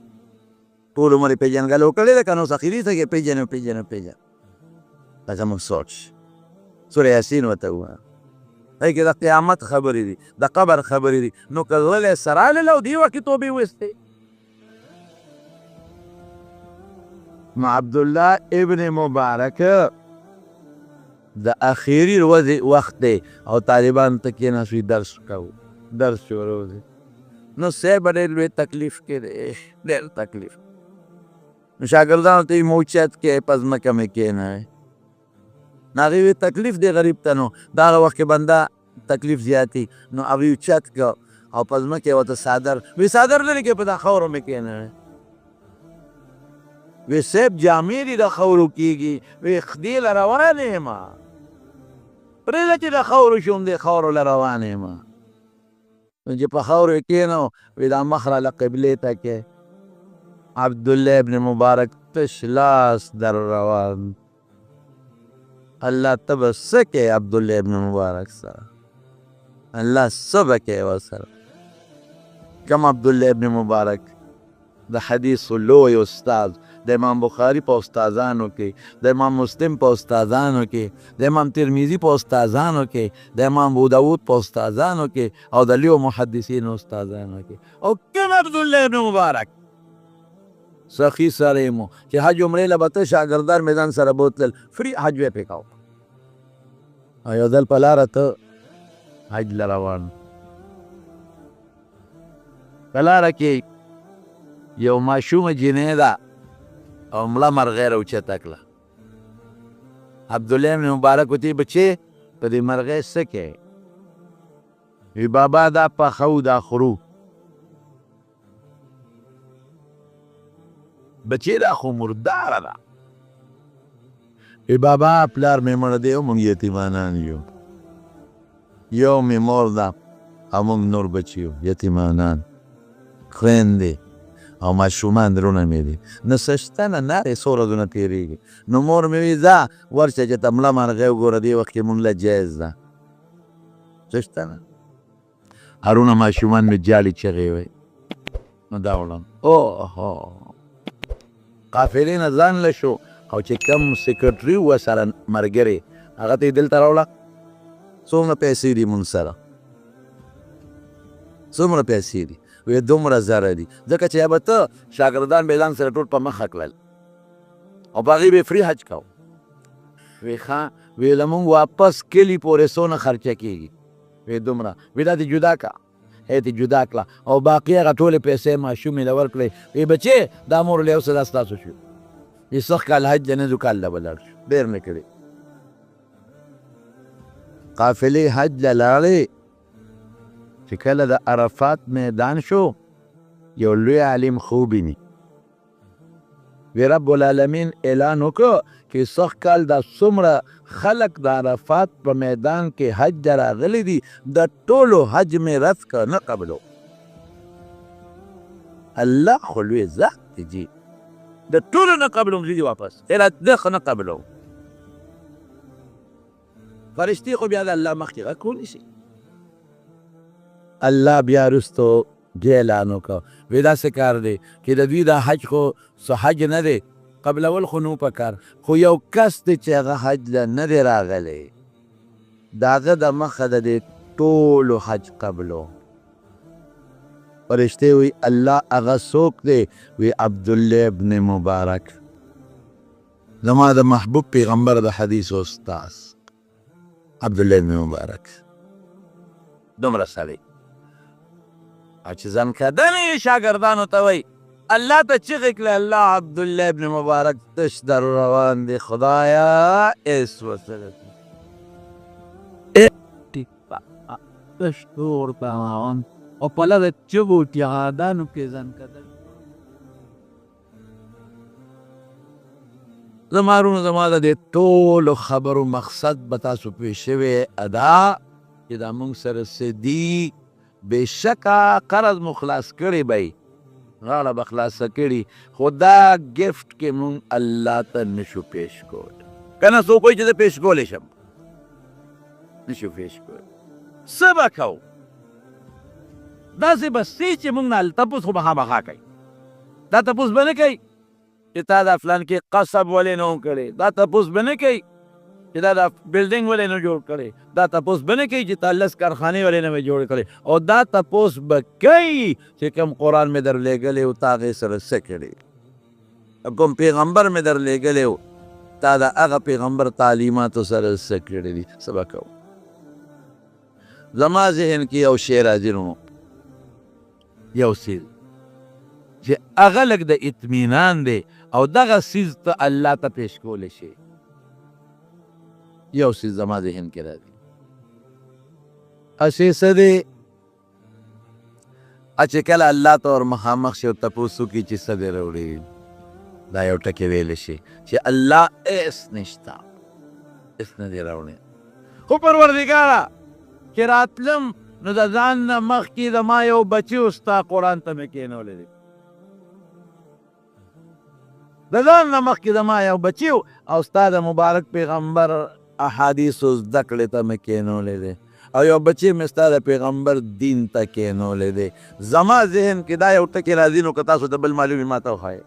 ټول عمر یې پېژنګلو کړی دی که نو اوس اخري ته کې پېژنه. دا زموږ سوچ سورې یاسین ورته ووایه، هغې کې د قیامت خبرې دي، د قبر خبرې دي. نو که غلی سره راغلل او دې وخت کې توبې ویستې. نو عبدالله ابن مبارک د اخري ورځې وخت دی او طالبان ته کېناستوي درس کوو، درس شروع دی. نو صاحب ډېر لوی تکلیف کې دی، ډېر تکلیف. نو شاګردانو ته یې موچت کې په ځمکه مې کېنوئ، نو هغې وی تکلیف دی غریب ته. نو د هغه وخت کې بنده تکلیف زیاتي، نو هغې اوچت که او په ځمکه یې ورته څادر، وی څادر لرې کې په دا خاورو مې کېنوئ. وی صاحب جامې دې د خاورو کېږي، وی خدې له روان یم، پرېږده چې د خاورو شوم، دې خاورو له روان یم. نو چې په خاورو یې کېنو، وی دا مخ راله قبلې ته کې. عبدالله ابن مبارک تش لاس در روان. الله ته به څه کوې عبدالله ابن مبارک سره؟ الله څه به کوې ورسره؟ کوم عبدالله ابن مبارک د حدیثو لوی استاد د امام بخاري په استادانو کې، د امام مسلم په استادانو کې، د امام ترمذي په استادانو کې، د امام ابو داود په استادانو کې او د لیو محدثینو استادانو کې. او کوم عبدالله ابن مبارک سخي سره مو چې حج عمرې له به ته شاګردان مې ځان سره بوتلل، فری حج به پې کوه. او یو ځل په لاره ته حج له روان په لاره کې یو ماشومه جینۍ ده او مړه مرغۍ راوچته کړه. عبدالله ابن مبارک ورته بچې په دې مرغۍ څه کوې؟ وی بابا دا پخه و دا خورو. بچې دا خو مرداره ده. وی بابا پلار مې مړه دی او موږ یتیمانان یو، یو مې مور ده او موږ نور بچي یو یتیمانان، خویندې او ماشومان درونه مې دي، نه څه شته نه نارې څو ورځونه تېرېږي. نو مور مې وي ځه ورشه چې ته مړه مرغۍ وګوره، دې وخت کې مونږ له جایز ده. څه شته نه. هرونه ماشومان مې جالي چغې وی. نو دا وړم اوهو قافلې نه ځان له شو او چې کم سیکرټري و سره ملګرې هغه ته یې دلته راوړه. څومره پیسې دي مونږ سره؟ څومره پیسې دي؟ وی دومره زره دي، ځکه چې به ته شاګردان به ځان سره ټول په مخه کړل او په هغې به فری حج کو. وی ښه وی له مونږ واپس کلي پورې څونه خرچه کېږي؟ وی دومره. وی دا دې جدا کړه، هی دې جدا کړه او باقي هغه ټولې پیسې ماشومې له ورکړې. وی بچې دا مور له یو څه دا ستاسو شو. وی سخت کال حج دی، نه ځو کال له به لاړ شو، ډېر مې کړې. قافلې حج له لاړې چې کله د عرفات میدان شو، یو لوی عالم خوب ویني. وی رب العالمین اعلان وکړو چې سخت کال دا څومره خلک د عرفات په میدان کې حج ته راغلي دي، د ټولو حج مې رد کړ، نه قبلو. الله خو لوی ذات دی جي، د ټولو نه قبلوم زه دي واپس دغه نه قبلوم. فرشتې خو بیا د الله مخکې غږ کولی شي. الله بیا رستو اعلان وکړ وی داسې کار دی چې د دوی دا حج خو څه حج نه دی، قبلول خو نو پکار، خو یو کس دی چې هغه حج له نه دی راغلی، د هغه د مخه د دې ټولو حج قبلو. فرشتې وی الله هغه څوک دی؟ وی عبدالله ابن مبارک، زما د محبوب پیغمبر د حدیث استاذ عبدالله ابن مبارک. دومره سړی او چې ځان کدنې شاګردانو ته وی الله ته چغې کړه، الله عبدالله ابن مبارک تش در روان دی، خدایا ایس وسره تش تور روان او په لاره چغو ټیغادانو کې ځان کدل. زما وروڼو زما د دې ټولو خبرو مقصد به تاسو پوه شوی ادا چې دا مونږ سره څه دي. بېشکه قرض مو خلاص کړی به یې، غاړه به خلاصه کړي، خو دا ګفټ کې مونږ الله ته نشو پیش کولی. که نه څوک وایي چې زه پیش کولی شم، نشو پیش کولی. څه به کوو؟ داسې به سي چې مونږ نه تپوس خو به خامخا کوي. دا تپوس به نه کوي چې تا دا فلان کې قصب ولې نه و کړی، دا تپوس به نه کوي چې دا بلډینګ ولې نه جوړ کړی، دا تپوس به نه کوي چې تا 10 کارخانې ولې نه وې جوړې کړې، او دا تپوس به کوي چې کوم قرآن مې در لېږلی و تا هغې سره څه کړي، کوم پیغمبر مې در لېږلی و تا د هغه پیغمبر تعلیماتو سره څه کړي دي. څه به کوو؟ زما ذهن کې یو شی راځي نو یو څیز چې هغه لږ د اطمینان دی او دغه څیز ته الله ته پیش کولی شي. یو څیز زما ذهن کې راځي، هسې څه دی چې کله الله ته ور مخامخ شي او تپوس وکړي چې څه دی راوړي، دا یو ټکی ویلی شي چې الله هېڅ نشته، هېڅ نه دی راوړی. خو پروردګاره چې راتلم نو د ځان نه مخکې زما یو بچي و ستا قرآن ته مې کښېنولی دی، د ځان نه مخکې زما یو بچي و او ستا د مبارک پیغمبر احادیثو زده کړې ته مې کښېنولی دی، او یو بچی مې ستا د پیغمبر دین ته کښېنولی دی. زما ذهن کې دا یو ټکي راځي، نو که تاسو د بل معلوم وي ما ته وښایئ.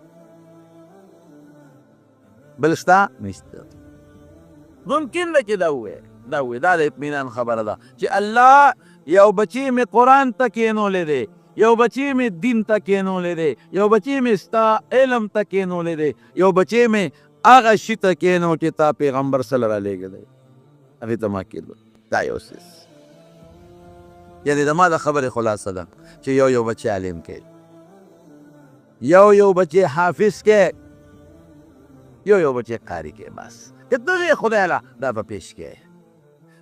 بل شته نشته. ممکن ده چې دا ووایي دا د اطمینان خبره ده چې الله یو بچی مې قرآن ته کېنولی دی، یو بچی مې دین ته کېنولی دی، یو بچی مې ستا علم ته کېنولی دی، یو بچی مې هغه شي ته کېنو چې تا پیغمبر صلی الله رالیږلی هغې ته ما کېدو. دا یو څیز یعنې د ما د خبرې خلاصه ده چې یو بچی عالم کې، یو بچی حافظ کې، یو بچی قاری کې. بس که دغې خدای له دا به پیش کې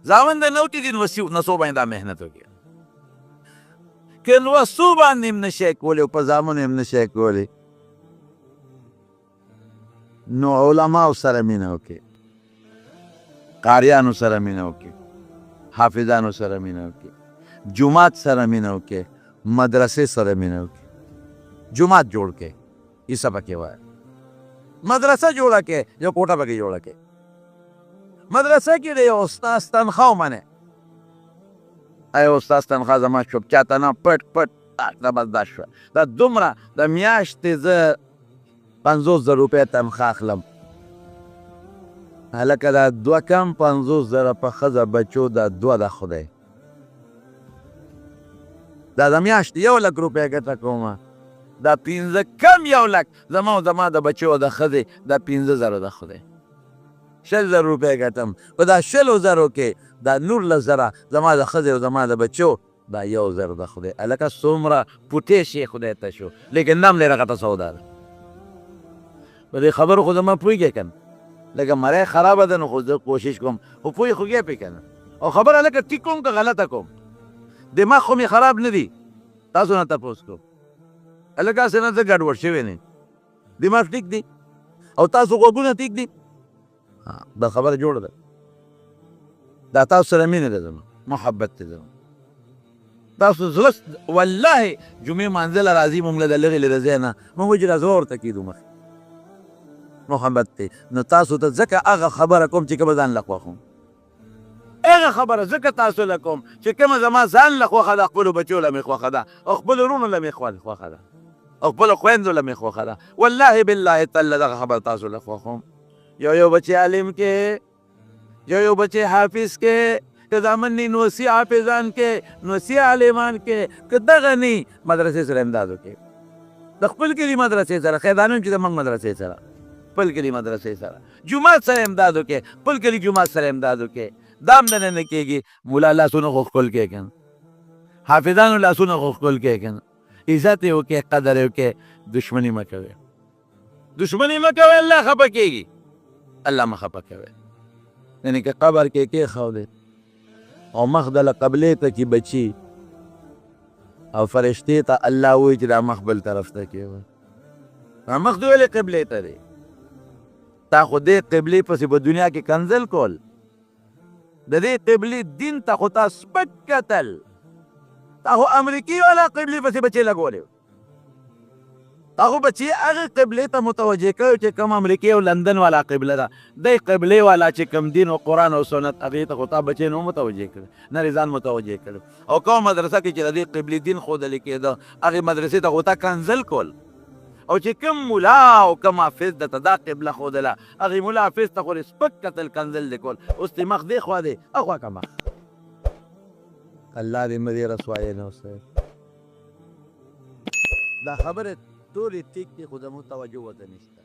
زامن د نوټي دي نسو باندې دا محنت وکړي که نوسو باندې هم نشی کولی او په زامنو هم نشی کولی نو علماو سره مینه وکړي، قاریانو سره مینه وکړي، حافظانو سره مینه وکړي، جومات سره مینه وکړي، مدرسې سره مینه وکړي. جومات جوړ کړئ، عیسی پکې وایه. مدرسه جوړه کړئ، یو کوټه پکې جوړه کړئ. مدرسه کې د یو استاد تنخواه ومنئ. یو استاد تنخواه زما شوه چاته نه پټ دا بس دا شوه. دا دومره د میاشتې زه 50,000 روپۍ تنخواه اخلم. هلکه دا 2 کم 50,000 په ښځه بچو دا 2 د خدای. دا د میاشتې 1,00,000 روپۍ ګټه کومه. دا 15 کم 1,00,000 زما د بچو د ښځې دا 15,000 د خدای. 1,000 روپۍ ګټم په دا 1,000 کې دا 19,000 زما د ښځې او زما د بچو دا 1,000 د خدای. هلکه څومره پوټې شي خدای ته شو، لیکن نم ډېره غټه سودا ده. په دې خبرو خو زما پوهېږې که نه لکه مرۍ خرابه ده نو خو زه کوشش کوم خو پوهې خو پې که نه او خبره لکه ټیک کوم که غلطه کوم دماغ خو مې خراب نه دي. تاسو نه تپوس کوم هلکه هسې نه زه ګډوډ شوی نه دماغ ټیک دی او تاسو غوږونه ټیک دي. دا خبره جوړه ده. دا تاسو سره مینه ده زما محبت دی زما. تاسو زړه والله جمعې مانځه له راځي مونږ له د لرې لرې ځای نه مونږ وایي چې راځه ورته کېدو مخکې محبت دی. نو تاسو ته ځکه هغه خبره کوم چې کومه ځان له خوښوم، هغه خبره ځکه تاسو له کوم چې کومه زما ځان له خوښه ده، خپلو بچو له مې خوښه ده او خپلو وروڼو له مې خوښه ده او خپلو خویندو له مې خوښه ده. والله بالله تعالی دغه خبره تاسو له خوښوم. یو بچی عالم کې، یو بچی حافظ کې، که زامن نی نوسی حافظان کې، نوسی عالمان کې، که دغه نی مدرسې سره امداد وکړي. د خپل کلي مدرسې سره خیدانو چې زموږ مدرسې سره خپل کلي مدرسې سره جومات سره امداد وکړي، خپل کلي جومات سره امداد وکړي. دا هم دننه کېږي ملا لاسونه خو ښکل کړي که نه، حافظانو لاسونه خو ښکل کړي که نه، عزت یې وکړي، قدر یې وکړي. دشمني مه کوئ، دشمني مه کوئ، الله خفه کېږي. الله مه خفه کوئ. یعنې که قبر کې کېښودې او مخ د له قبلې ته کې بچي او فرشتې ته الله وایي چې دا مخ بل طرف ته کېږه. دا مخ دې ولې قبلې ته دی؟ تا خو دې قبلې پسې په دنیا کې کنځل کول، د دې قبلې دین ته خو تا سپک کتل. تا خو امریکي والا قبلې پسې بچې لګولې، تا خو بچې هغې قبلې ته متوجه کړی چې کوم امریکې او لندن والا قبله ده. دی قبلې والا چې کوم دین او قرآن او سنت هغې ته خو تا بچې نه متوجه کړي، نه یې ځان متوجه کړي. او کوم مدرسه کې چې د دې قبلې دین ښودلی کېده هغې مدرسې ته خو تا کنځل کول. او چې کوم ملا او کوم حافظ درته دا قبله ښودله هغې ملا حافظ ته خو سپک کتل کنځل دې کول. اوس دې مخ دې خوا دی اخوا که مخ. الله دې مه دې رسوایې نه اوسئ. دا خبرې ټولې ټیک دي خو زموږ توجه ورته نشته.